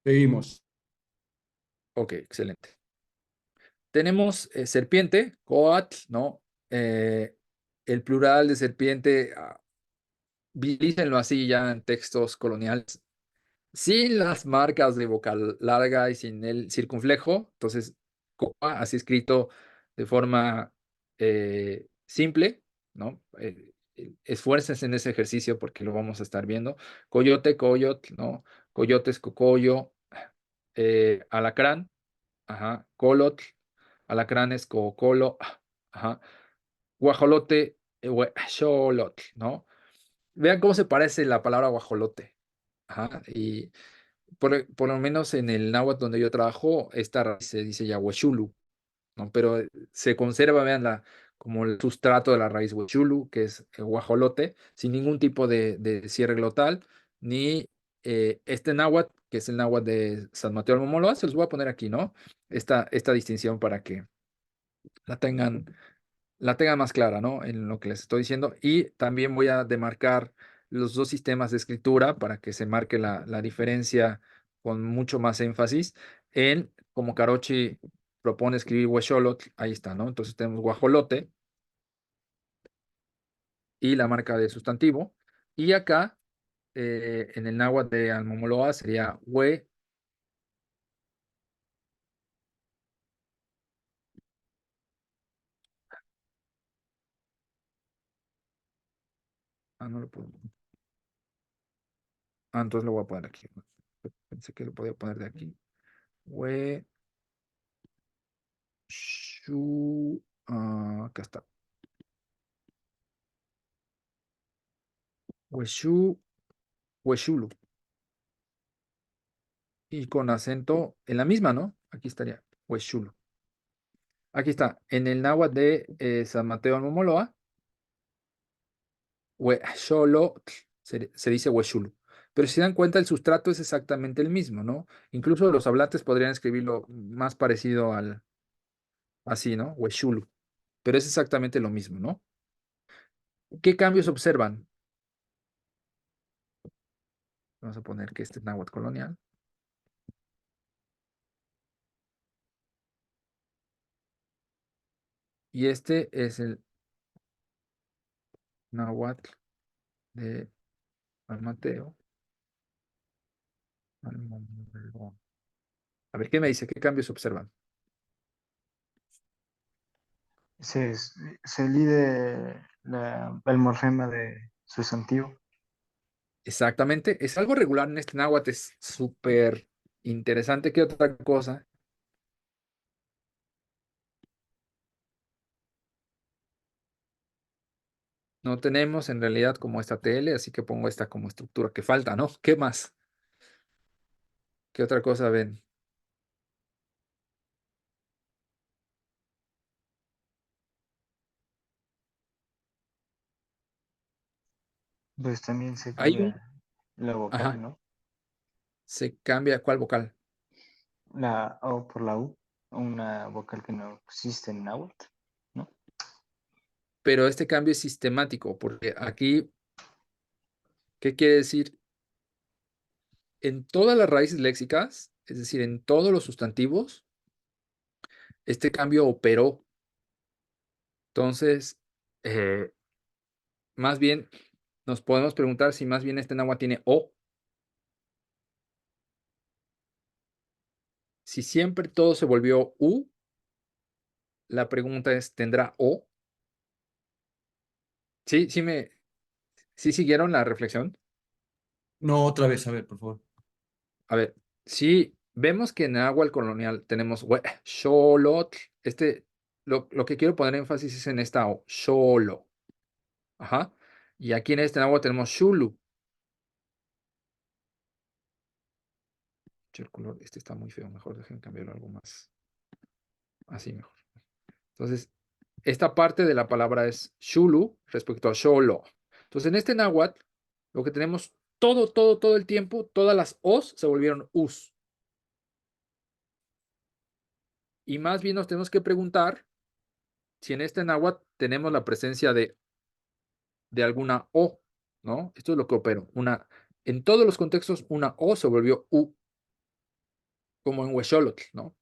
Seguimos. Ok, excelente. Tenemos serpiente, coatl, ¿no? Eh, el plural de serpiente, vilícenlo así ya en textos coloniales, sin las marcas de vocal larga y sin el circunflejo. Entonces, coa, así escrito de forma simple, ¿no? Esfuércense en ese ejercicio porque lo vamos a estar viendo. Coyote, coyot, ¿no? Coyotes, cocoyo, alacrán, ajá, colotl, alacranes, cocolo, ajá, guajolote, huexolotl, ¿no? Vean cómo se parece la palabra guajolote. Ajá, y por lo menos en el náhuatl donde yo trabajo, esta raíz se dice ya huechulu, ¿no? Pero se conserva, vean, como el sustrato de la raíz huechulu, que es el guajolote, sin ningún tipo de cierre glotal, ni este náhuatl, que es el náhuatl de San Mateo Almomoloa, se los voy a poner aquí, ¿no? Esta distinción para que la tengan la tengan más clara, ¿no? En lo que les estoy diciendo. Y también voy a demarcar los dos sistemas de escritura para que se marque la diferencia con mucho más énfasis en, como Carochi propone escribir huexolotl, ahí está, ¿no? Entonces tenemos guajolote y la marca de sustantivo. Y acá, en el náhuatl de Almomoloa sería hue, no lo puedo, entonces lo voy a poner aquí. Pensé que lo podía poner de aquí. Hue, acá está. Huexu, Huexulu. Y con acento en la misma, ¿no? Aquí estaría, Huexulu. Aquí está, en el náhuatl de San Mateo Almomoloa, Huexolotl, se dice Huexulu. Pero si se dan cuenta, el sustrato es exactamente el mismo, ¿no? Incluso los hablantes podrían escribirlo más parecido así, ¿no? Huexulu. Pero es exactamente lo mismo, ¿no? ¿Qué cambios observan? Vamos a poner que este es náhuatl colonial. Y este es el náhuatl de Mateo. A ver, ¿qué me dice? ¿Qué cambios observan? Se, se elide el morfema de sustantivo. Exactamente. Es algo regular en este náhuatl. Es súper interesante. ¿Qué otra cosa? No tenemos en realidad como esta TL, así que pongo esta como estructura que falta, ¿no? ¿Qué más? ¿Qué otra cosa ven? Pues también se Hay un, cambia la vocal, ajá, ¿no? se cambia, ¿cuál vocal? La O por la U, una vocal que no existe en náhuatl, ¿no? Pero este cambio es sistemático, porque aquí, ¿qué quiere decir? En todas las raíces léxicas, es decir, en todos los sustantivos, este cambio operó. Entonces, eh, más bien nos podemos preguntar si más bien este náhuatl tiene O. Si siempre todo se volvió U, la pregunta es, ¿tendrá O? Sí, sí siguieron la reflexión. No, otra vez, a ver, por favor. A ver, si vemos que en náhuatl colonial tenemos xolotl, lo que quiero poner énfasis es en esta O, xolo. Ajá. Y aquí en este náhuatl tenemos xulu. El color, este está muy feo, mejor dejen cambiarlo a algo más, así mejor. Entonces, esta parte de la palabra es xulu respecto a xolo. Entonces, en este náhuatl, lo que tenemos todo el tiempo, todas las os se volvieron us. Y más bien nos tenemos que preguntar si en este náhuatl tenemos la presencia de alguna o, ¿no? Esto es lo que opero. En todos los contextos, una o se volvió u, como en huexolotl, ¿no?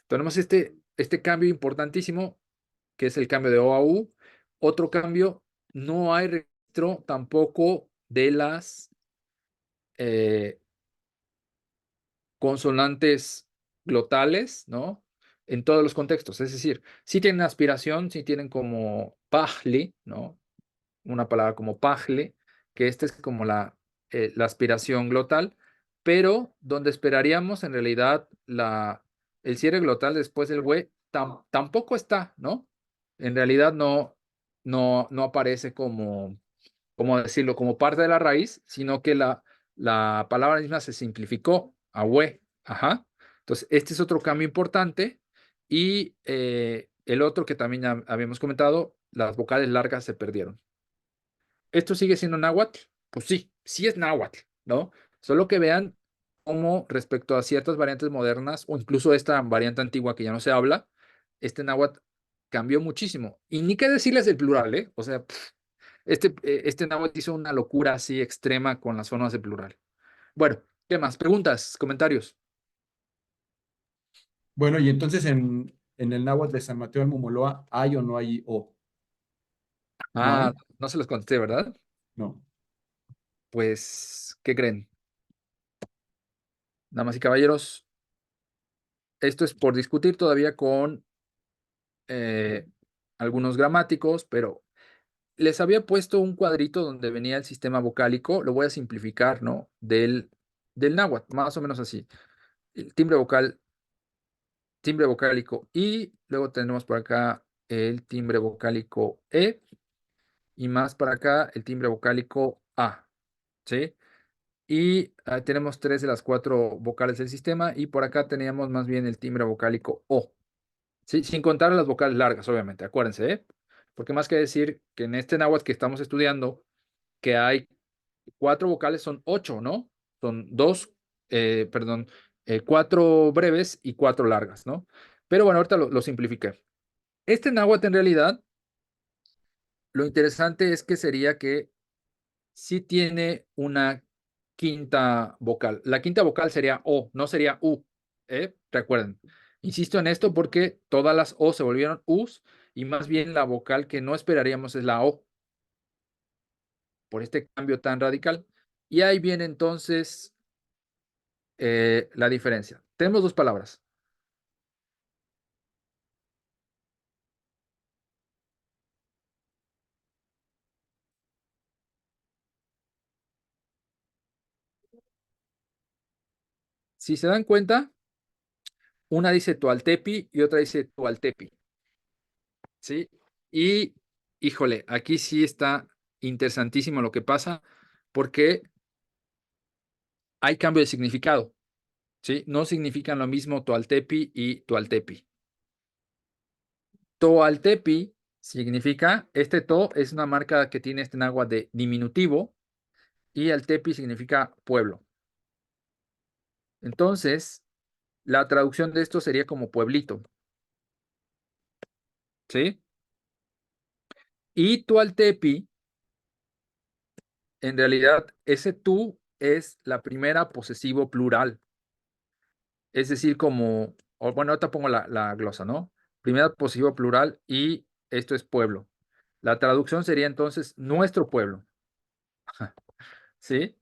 Tenemos este cambio importantísimo, que es el cambio de O a U. Otro cambio, no hay registro tampoco de las eh, consonantes glotales, ¿no? En todos los contextos. Es decir, sí tienen aspiración, sí tienen como pajli, ¿no? Una palabra como pajle, que esta es como la aspiración glotal, pero donde esperaríamos en realidad el cierre glotal después del güey tampoco está, ¿no? En realidad no aparece como decirlo, como parte de la raíz, sino que la palabra misma se simplificó a güey. Ajá. Entonces, este es otro cambio importante. Y el otro que también ya habíamos comentado, las vocales largas se perdieron. ¿Esto sigue siendo náhuatl? Pues sí, sí es náhuatl, ¿no? Solo que vean cómo respecto a ciertas variantes modernas o incluso esta variante antigua que ya no se habla, este náhuatl cambió muchísimo. Y ni qué decirles el plural, ¿eh? O sea, este náhuatl hizo una locura así extrema con las formas de plural. Bueno, ¿qué más? Preguntas, comentarios. Bueno, y entonces en el náhuatl de San Mateo Almumoloa, ¿hay o no hay O? ¿No hay? No se los contesté, ¿verdad? No. Pues, ¿qué creen? Damas y caballeros, esto es por discutir todavía con eh, algunos gramáticos, pero les había puesto un cuadrito donde venía el sistema vocálico, lo voy a simplificar, ¿no? Del náhuatl, más o menos así. El timbre vocálico I, luego tenemos por acá el timbre vocálico E, y más para acá el timbre vocálico A, ¿sí? Y tenemos tres de las cuatro vocales del sistema, y por acá teníamos más bien el timbre vocálico O. Sí, sin contar las vocales largas, obviamente, acuérdense, ¿eh? Porque más que decir que en este náhuatl que estamos estudiando, que hay cuatro vocales, son ocho, ¿no? Son perdón, cuatro breves y cuatro largas, ¿no? Pero bueno, ahorita lo simplifiqué. Este náhuatl en realidad, lo interesante es que sería que sí tiene una quinta vocal. La quinta vocal sería O, no sería U. Recuerden. Insisto en esto porque todas las O se volvieron U's y más bien la vocal que no esperaríamos es la O por este cambio tan radical. Y ahí viene entonces la diferencia. Tenemos dos palabras. Si se dan cuenta, una dice Tualtepi y otra dice Tualtepi. ¿Sí? Y, híjole, aquí sí está interesantísimo lo que pasa porque hay cambio de significado. ¿Sí? No significan lo mismo Tualtepi y Tualtepi. Toaltepi significa, este to es una marca que tiene este náhuatl de diminutivo y Altepi significa pueblo. Entonces, la traducción de esto sería como pueblito. ¿Sí? Y Tualtepi, en realidad, ese tú es la primera posesivo plural. Es decir, como, bueno, ahorita pongo la glosa, ¿no? Primera posesivo plural y esto es pueblo. La traducción sería entonces nuestro pueblo. ¿Sí?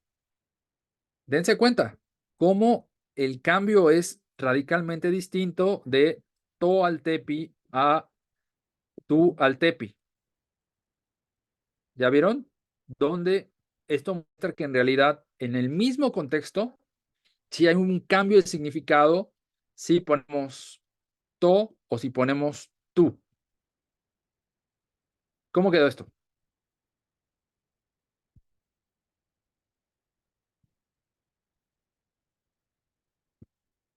Dense cuenta cómo el cambio es radicalmente distinto de Toaltepi a Tualtepi. ¿Ya vieron? Donde esto muestra que en realidad en el mismo contexto, si hay un cambio de significado, si ponemos to o si ponemos tú. ¿Cómo quedó esto?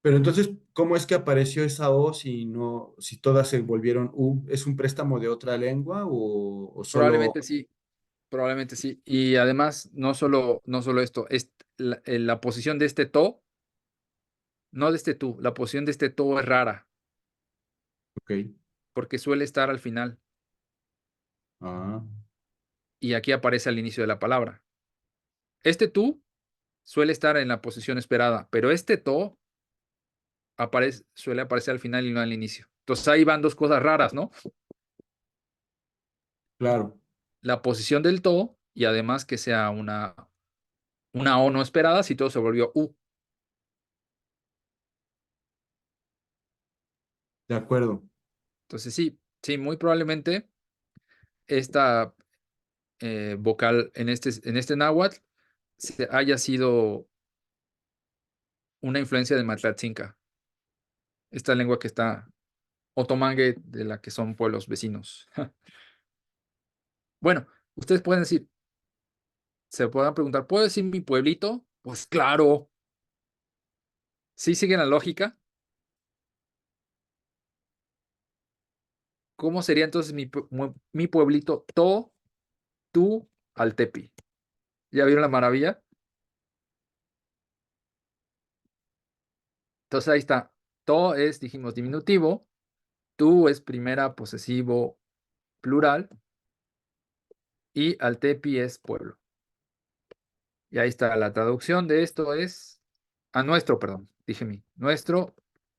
Pero entonces, ¿cómo es que apareció esa O si no, si todas se volvieron U? ¿Es un préstamo de otra lengua o solo? Probablemente sí, probablemente sí. Y además, no solo esto, es la posición de este to, no de este tú, la posición de este to es rara, Ok. porque suele estar al final Ah, y aquí aparece al inicio de la palabra. Este tú suele estar en la posición esperada, pero este to suele aparecer al final y no al inicio. Entonces ahí van dos cosas raras, ¿no? claro, La posición del to y además que sea una O no esperada si todo se volvió U. de acuerdo. Entonces sí, sí, muy probablemente esta vocal en este náhuatl haya sido una influencia de Matlatzinca, esta lengua que está otomangue de la que son pueblos vecinos. Bueno, ustedes pueden decir, se puedan preguntar, ¿puedo decir mi pueblito? Pues claro, sí siguen la lógica. ¿Cómo sería entonces mi pueblito? Tu, Altepi. ¿Ya vieron la maravilla? Entonces ahí está. To es, dijimos, diminutivo. Tu es primera posesivo plural. Y Altepi es pueblo. Y ahí está. La traducción de esto es a nuestro, perdón, dije nuestro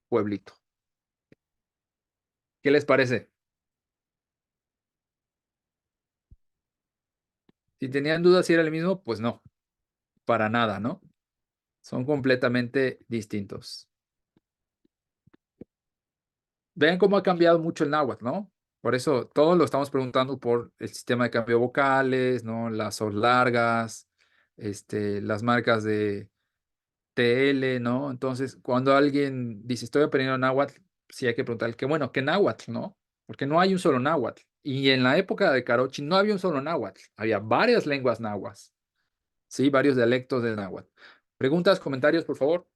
pueblito. ¿Qué les parece? Si tenían dudas si era el mismo, pues no, para nada, ¿no? Son completamente distintos. Vean cómo ha cambiado mucho el náhuatl, ¿no? Por eso todos lo estamos preguntando por el sistema de cambio de vocales, ¿no? Las O largas, las marcas de TL, ¿no? Entonces, cuando alguien dice, estoy aprendiendo náhuatl, sí hay que preguntar, qué bueno, ¿qué náhuatl, no? Porque no hay un solo náhuatl. Y en la época de Carochi no había un solo náhuatl, había varias lenguas náhuatl, ¿sí? Varios dialectos del náhuatl. Preguntas, comentarios, por favor.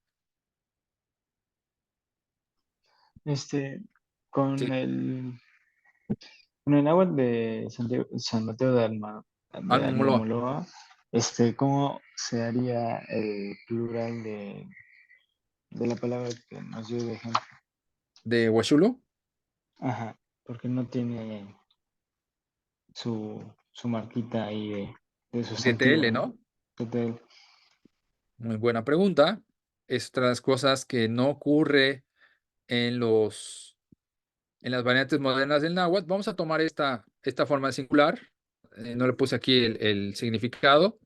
Este, con Sí, el, con el náhuatl de San Mateo de Almoloa. Almamoloa, ¿cómo se haría el plural de la palabra que nos dio de ejemplo? ¿De Huachulo? Ajá, porque no tiene su marquita ahí de De sustantivo, TL, ¿no? ¿no? Total. Muy buena pregunta. Es otra de las cosas que no ocurre en en las variantes modernas del náhuatl. Vamos a tomar esta forma de singular. No le puse aquí el significado.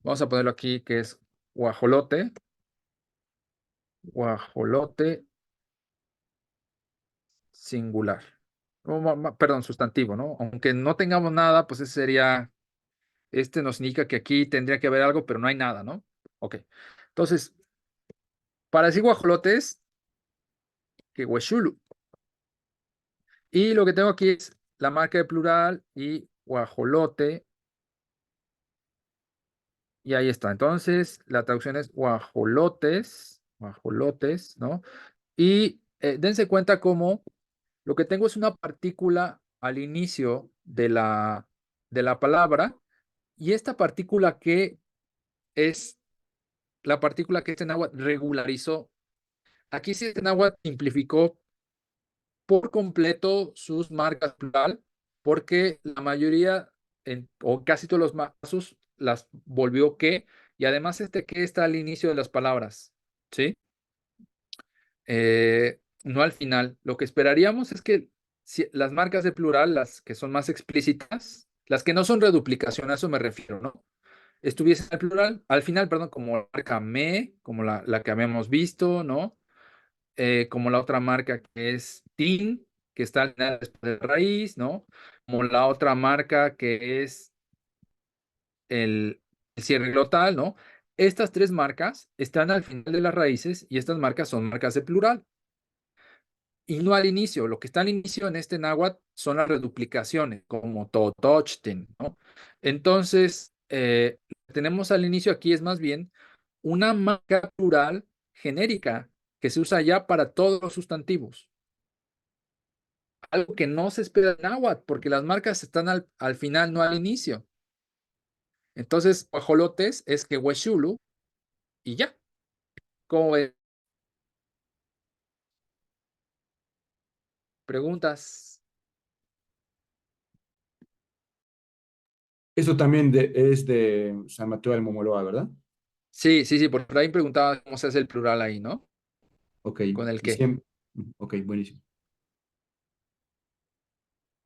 Vamos a ponerlo aquí que es guajolote. Guajolote singular. Perdón, sustantivo, ¿no? Aunque no tengamos nada, pues ese sería, nos indica que aquí tendría que haber algo, pero no hay nada, ¿no? Ok. Entonces, para decir guajolotes, que huexulu. Y lo que tengo aquí es la marca de plural y guajolote. Y ahí está. Entonces, la traducción es guajolotes, guajolotes, ¿no? Y dense cuenta cómo lo que tengo es una partícula al inicio de la palabra, y esta partícula que es la partícula que este náhuatl regularizó. Aquí sí este náhuatl simplificó por completo sus marcas plural, porque la mayoría, o casi todos los casos, las volvió que, y además este que está al inicio de las palabras, ¿sí? No al final. Lo que esperaríamos es que si las marcas de plural, las que son más explícitas, las que no son reduplicación, a eso me refiero, ¿no? Estuviese al plural, al final, perdón, como la marca me, como la que habíamos visto, ¿no? Como la otra marca que es tin, que está al final después de raíz, ¿no? Como la otra marca que es el cierre glotal, ¿no? Estas tres marcas están al final de las raíces y estas marcas son marcas de plural. Y no al inicio. Lo que está al inicio en este náhuatl son las reduplicaciones, como totochten, ¿no? Entonces, lo que tenemos al inicio aquí es más bien una marca plural genérica que se usa ya para todos los sustantivos. Algo que no se espera en náhuatl, porque las marcas están al final, no al inicio. Entonces, guajolotes es que huexulu y ya. ¿Cómo ves? ¿Preguntas? Eso también es de San Mateo del Momoloa, ¿verdad? Sí, sí, sí, por ahí preguntaba cómo se hace el plural ahí, ¿no? Ok, ¿Con el y qué? siempre. Ok, buenísimo.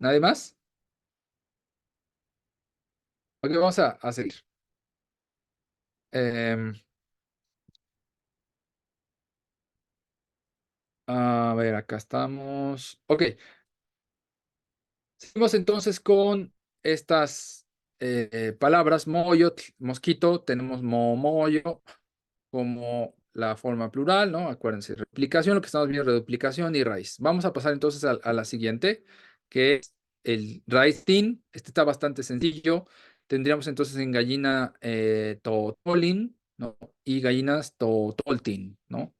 ¿Nadie más? Ok, vamos a seguir. Em, a ver, acá estamos. Ok, seguimos entonces con estas palabras. Moyo, mosquito, tenemos momoyo como la forma plural, ¿no? Acuérdense, replicación, lo que estamos viendo, reduplicación y raíz. Vamos a pasar entonces a la siguiente, que es el raíz tin. Este está bastante sencillo. Tendríamos entonces en gallina totolin, ¿no? Y gallinas totoltin, ¿no?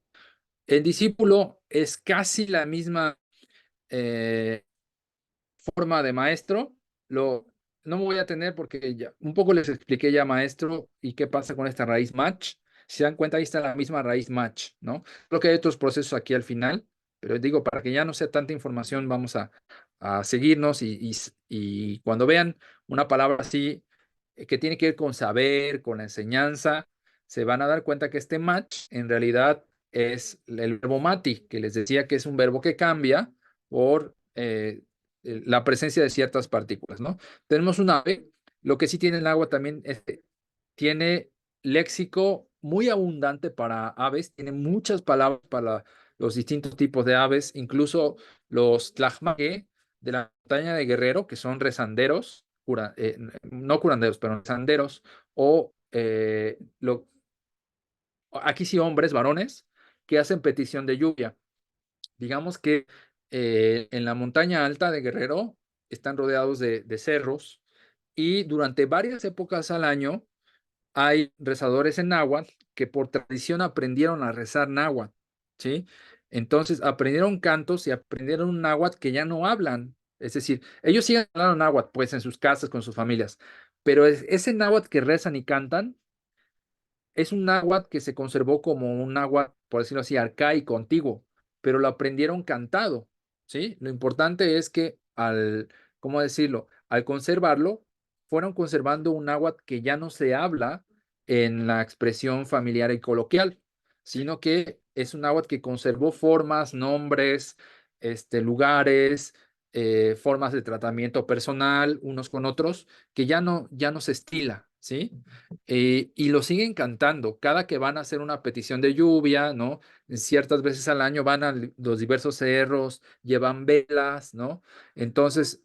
El discípulo es casi la misma eh, forma de maestro. No me voy a tener porque ya un poco les expliqué ya maestro y qué pasa con esta raíz match. Si se dan cuenta, ahí está la misma raíz match, ¿no? Creo que hay otros procesos aquí al final, pero digo, para que ya no sea tanta información, vamos a seguirnos y cuando vean una palabra así que tiene que ver con saber, con la enseñanza, se van a dar cuenta que este match en realidad es el verbo mati, que les decía que es un verbo que cambia por la presencia de ciertas partículas, ¿no? Tenemos un ave, lo que sí tiene el agua también es que tiene léxico muy abundante para aves, tiene muchas palabras para los distintos tipos de aves, incluso los tlajmaque de la montaña de Guerrero, que son rezanderos, no curanderos, pero rezanderos, o aquí sí hombres, varones, que hacen petición de lluvia. Digamos que en la montaña alta de Guerrero están rodeados de cerros y durante varias épocas al año hay rezadores en náhuatl que por tradición aprendieron a rezar náhuatl, ¿sí? Entonces aprendieron cantos y aprendieron un náhuatl que ya no hablan. Es decir, ellos siguen hablando náhuatl, pues en sus casas, con sus familias, pero ese náhuatl que rezan y cantan es un náhuatl que se conservó como un náhuatl, por decirlo así, arcaico, antiguo, pero lo aprendieron cantado, ¿sí? Lo importante es que ¿cómo decirlo? Al conservarlo, fueron conservando un náhuatl que ya no se habla en la expresión familiar y coloquial, sino que es un náhuatl que conservó formas, nombres, lugares, formas de tratamiento personal unos con otros, que ya no se estila, ¿sí? Y lo siguen cantando cada que van a hacer una petición de lluvia, ¿no? Ciertas veces al año van a los diversos cerros, llevan velas, ¿no? Entonces,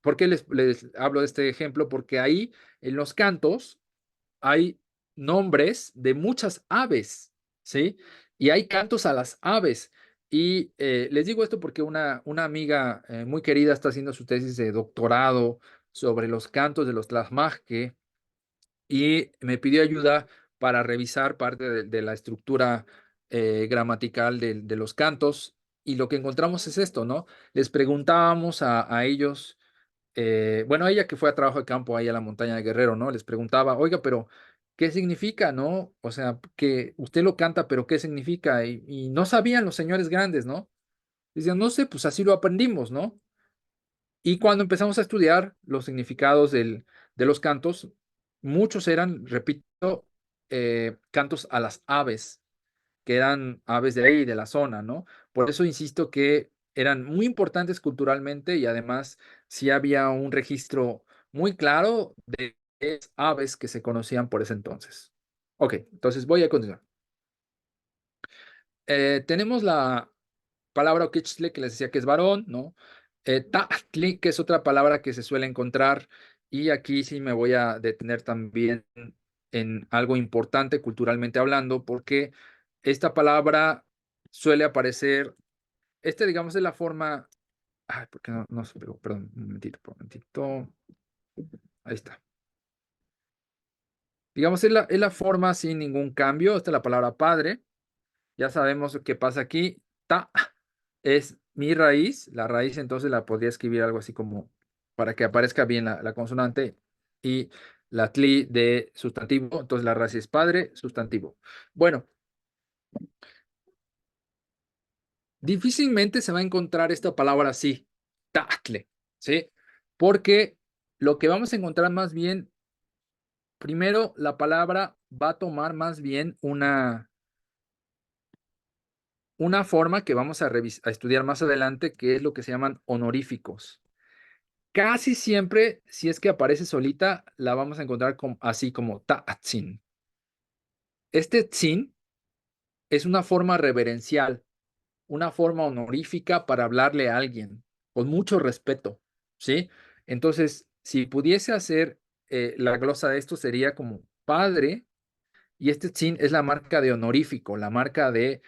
¿por qué les hablo de este ejemplo? Porque ahí en los cantos hay nombres de muchas aves, ¿sí? Y hay cantos a las aves. Y les digo esto porque una amiga muy querida está haciendo su tesis de doctorado sobre los cantos de los Tlaxmaque y me pidió ayuda para revisar parte de la estructura gramatical de los cantos. Y lo que encontramos es esto, ¿no? Les preguntábamos a ellos, bueno, ella que fue a trabajo de campo ahí a la montaña de Guerrero, ¿no? Les preguntaba, oiga, pero ¿qué significa, no? O sea, que usted lo canta, pero ¿qué significa? Y no sabían los señores grandes, ¿no? Decían, no sé, pues así lo aprendimos, ¿no? Y cuando empezamos a estudiar los significados de los cantos, muchos eran, repito, cantos a las aves, que eran aves de ahí, de la zona, ¿no? Por eso insisto que eran muy importantes culturalmente y además sí había un registro muy claro de aves que se conocían por ese entonces. Ok, entonces voy a continuar. Tenemos la palabra oquichtle, que les decía que es varón, ¿no? Tahtli, que es otra palabra que se suele encontrar, y aquí sí me voy a detener también en algo importante culturalmente hablando, porque esta palabra suele aparecer, digamos, es la forma, ay, porque no se pegó, perdón, un momentito, ahí está. Digamos, es la forma sin ningún cambio, esta es la palabra padre, ya sabemos qué pasa aquí, ta es mi raíz, la raíz entonces la podría escribir algo así como para que aparezca bien la consonante y la tli de sustantivo, entonces la raíz es padre, sustantivo. Bueno, difícilmente se va a encontrar esta palabra así, tatle, ¿sí? Porque lo que vamos a encontrar más bien, primero la palabra va a tomar más bien una forma que vamos a estudiar más adelante, que es lo que se llaman honoríficos. Casi siempre, si es que aparece solita, la vamos a encontrar así como ta'atzin. Este tzin es una forma reverencial, una forma honorífica para hablarle a alguien con mucho respeto, ¿sí? Entonces, si pudiese hacer la glosa de esto, sería como padre, y este tzin es la marca de honorífico, la marca de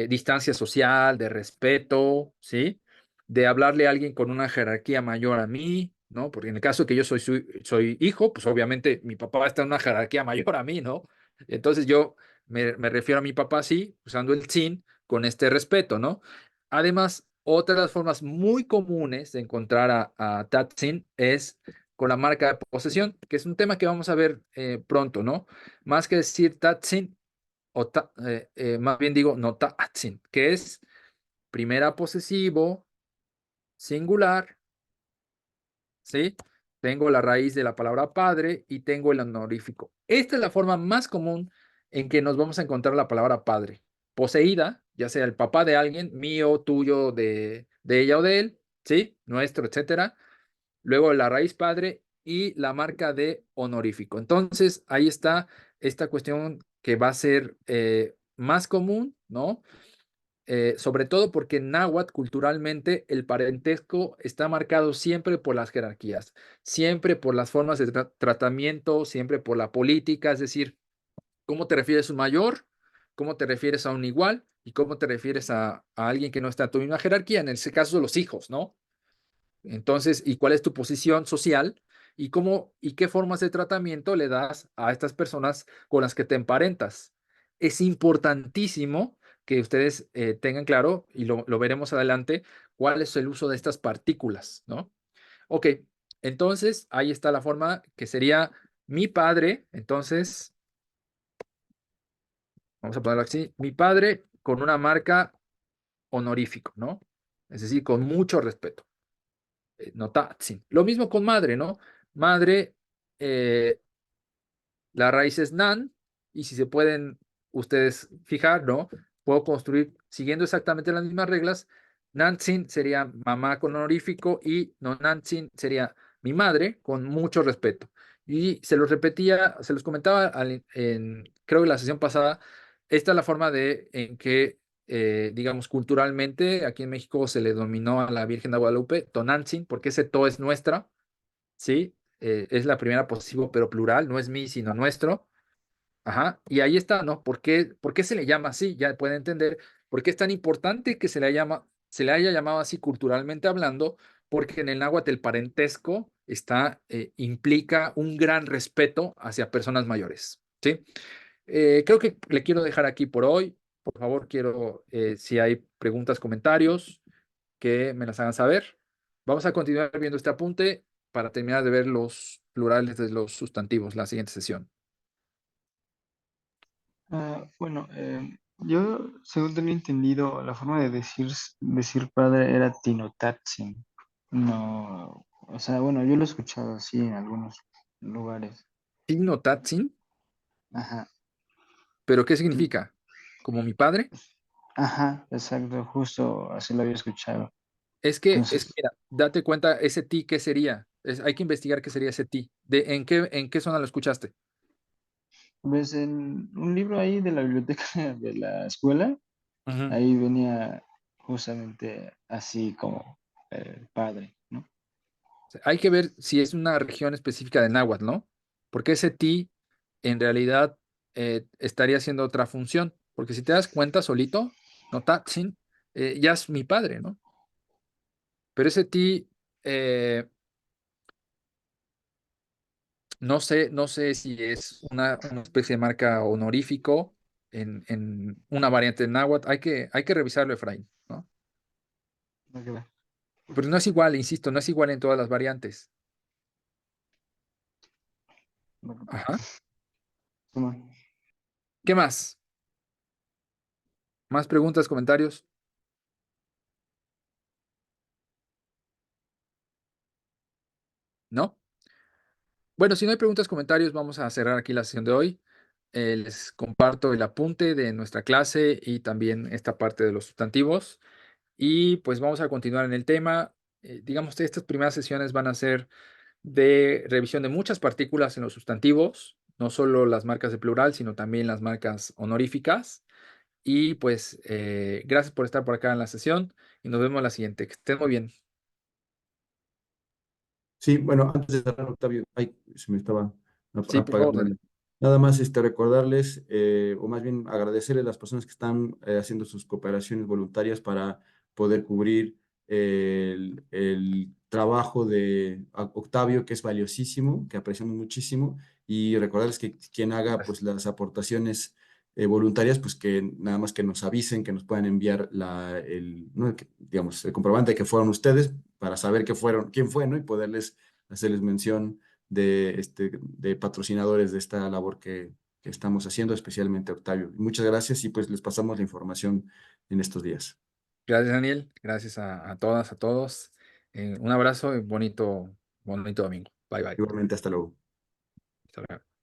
distancia social, de respeto, ¿sí? De hablarle a alguien con una jerarquía mayor a mí, ¿no? Porque en el caso que yo soy hijo, pues obviamente mi papá está en una jerarquía mayor a mí, ¿no? Entonces yo me refiero a mi papá así, usando el sin, con este respeto, ¿no? Además, otra de las formas muy comunes de encontrar a Tatsin es con la marca de posesión, que es un tema que vamos a ver pronto, ¿no? Más que decir Tatsin, más bien digo notatsin, que es primera posesivo, singular, ¿sí? Tengo la raíz de la palabra padre y tengo el honorífico. Esta es la forma más común en que nos vamos a encontrar la palabra padre. Poseída, ya sea el papá de alguien, mío, tuyo, de ella o de él, ¿sí? Nuestro, etcétera. Luego la raíz padre y la marca de honorífico. Entonces, ahí está esta cuestión que va a ser más común, ¿no? Sobre todo porque en náhuatl culturalmente el parentesco está marcado siempre por las jerarquías, siempre por las formas de tratamiento, siempre por la política, es decir, cómo te refieres a un mayor, cómo te refieres a un igual y cómo te refieres a alguien que no está en tu misma jerarquía, en ese caso los hijos, ¿no? Entonces, ¿y cuál es tu posición social? ¿Y cómo y qué formas de tratamiento le das a estas personas con las que te emparentas? Es importantísimo que ustedes tengan claro, y lo veremos adelante, cuál es el uso de estas partículas, ¿no? Ok, entonces ahí está la forma que sería mi padre, entonces, vamos a ponerlo así, mi padre con una marca honorífico, ¿no? Es decir, con mucho respeto. No, Tatsin. Lo mismo con madre, ¿no? Madre, eh, la raíz es nan, y si se pueden ustedes fijar, ¿no? Puedo construir siguiendo exactamente las mismas reglas. Nantzin sería mamá con honorífico y no Nantzin sería mi madre con mucho respeto. Y se los repetía, se los comentaba creo que la sesión pasada, esta es la forma en que, digamos, culturalmente aquí en México se le dominó a la Virgen de Guadalupe, Tonantzin, porque ese to es nuestra, ¿sí? Es la primera posesivo, pero plural, no es mi, sino nuestro. Ajá, y ahí está, ¿no? ¿Por qué se le llama así? Ya pueden entender por qué es tan importante que se le haya llamado así culturalmente hablando, porque en el náhuatl el parentesco implica un gran respeto hacia personas mayores, ¿sí? Creo que le quiero dejar aquí por hoy. Por favor, quiero, si hay preguntas, comentarios, que me las hagan saber. Vamos a continuar viendo este apunte para terminar de ver los plurales de los sustantivos, la siguiente sesión. Bueno, yo, según tenía entendido, la forma de decir padre era Tinotatzin. No, o sea, bueno, yo lo he escuchado así en algunos lugares. Signo Tatsin, Ajá, pero ¿qué mm, significa? ¿Como mi padre? ajá, exacto, justo así lo había escuchado. Es que, Entonces, mira, date cuenta, ese ti, ¿qué sería? Hay que investigar qué sería ese ti. ¿En qué zona lo escuchaste? pues en un libro ahí de la biblioteca de la escuela, Ujú. ahí venía justamente así como el padre, ¿no? Hay que ver si es una región específica de náhuatl, ¿no? Porque ese ti en realidad estaría haciendo otra función. Porque si te das cuenta solito, no Tatsin, ya es mi padre, ¿no? Pero ese ti, eh, no sé si es una especie de marca honorífico en una variante de náhuatl. Hay que revisarlo, Efraín, ¿no? No queda. Pero no es igual, insisto, no es igual en todas las variantes. Bueno, Ajá. Simón. ¿Qué más? ¿Más preguntas, comentarios? ¿No? Bueno, si no hay preguntas, comentarios, vamos a cerrar aquí la sesión de hoy. Les comparto el apunte de nuestra clase y también esta parte de los sustantivos. Y pues vamos a continuar en el tema. Digamos que estas primeras sesiones van a ser de revisión de muchas partículas en los sustantivos, no solo las marcas de plural, sino también las marcas honoríficas. Y pues gracias por estar por acá en la sesión y nos vemos en la siguiente. Que estén muy bien. Sí, bueno, antes de cerrar, Octavio, ay, se me estaba Sí, por favor, apagando. Daniel. Nada más recordarles, o más bien agradecerles a las personas que están haciendo sus cooperaciones voluntarias para poder cubrir el trabajo de Octavio, que es valiosísimo, que apreciamos muchísimo, y recordarles que quien haga pues las aportaciones voluntarias, pues que nada más que nos avisen, que nos puedan enviar ¿no? Digamos, el comprobante de que fueron ustedes para saber que fueron, quién fue, ¿no? Y poderles hacerles mención de patrocinadores de esta labor que estamos haciendo, especialmente Octavio. Muchas gracias y pues les pasamos la información en estos días. Gracias, Daniel. Gracias a todas, a todos. Un abrazo y bonito domingo. Bye, bye. Igualmente, hasta luego. Hasta luego.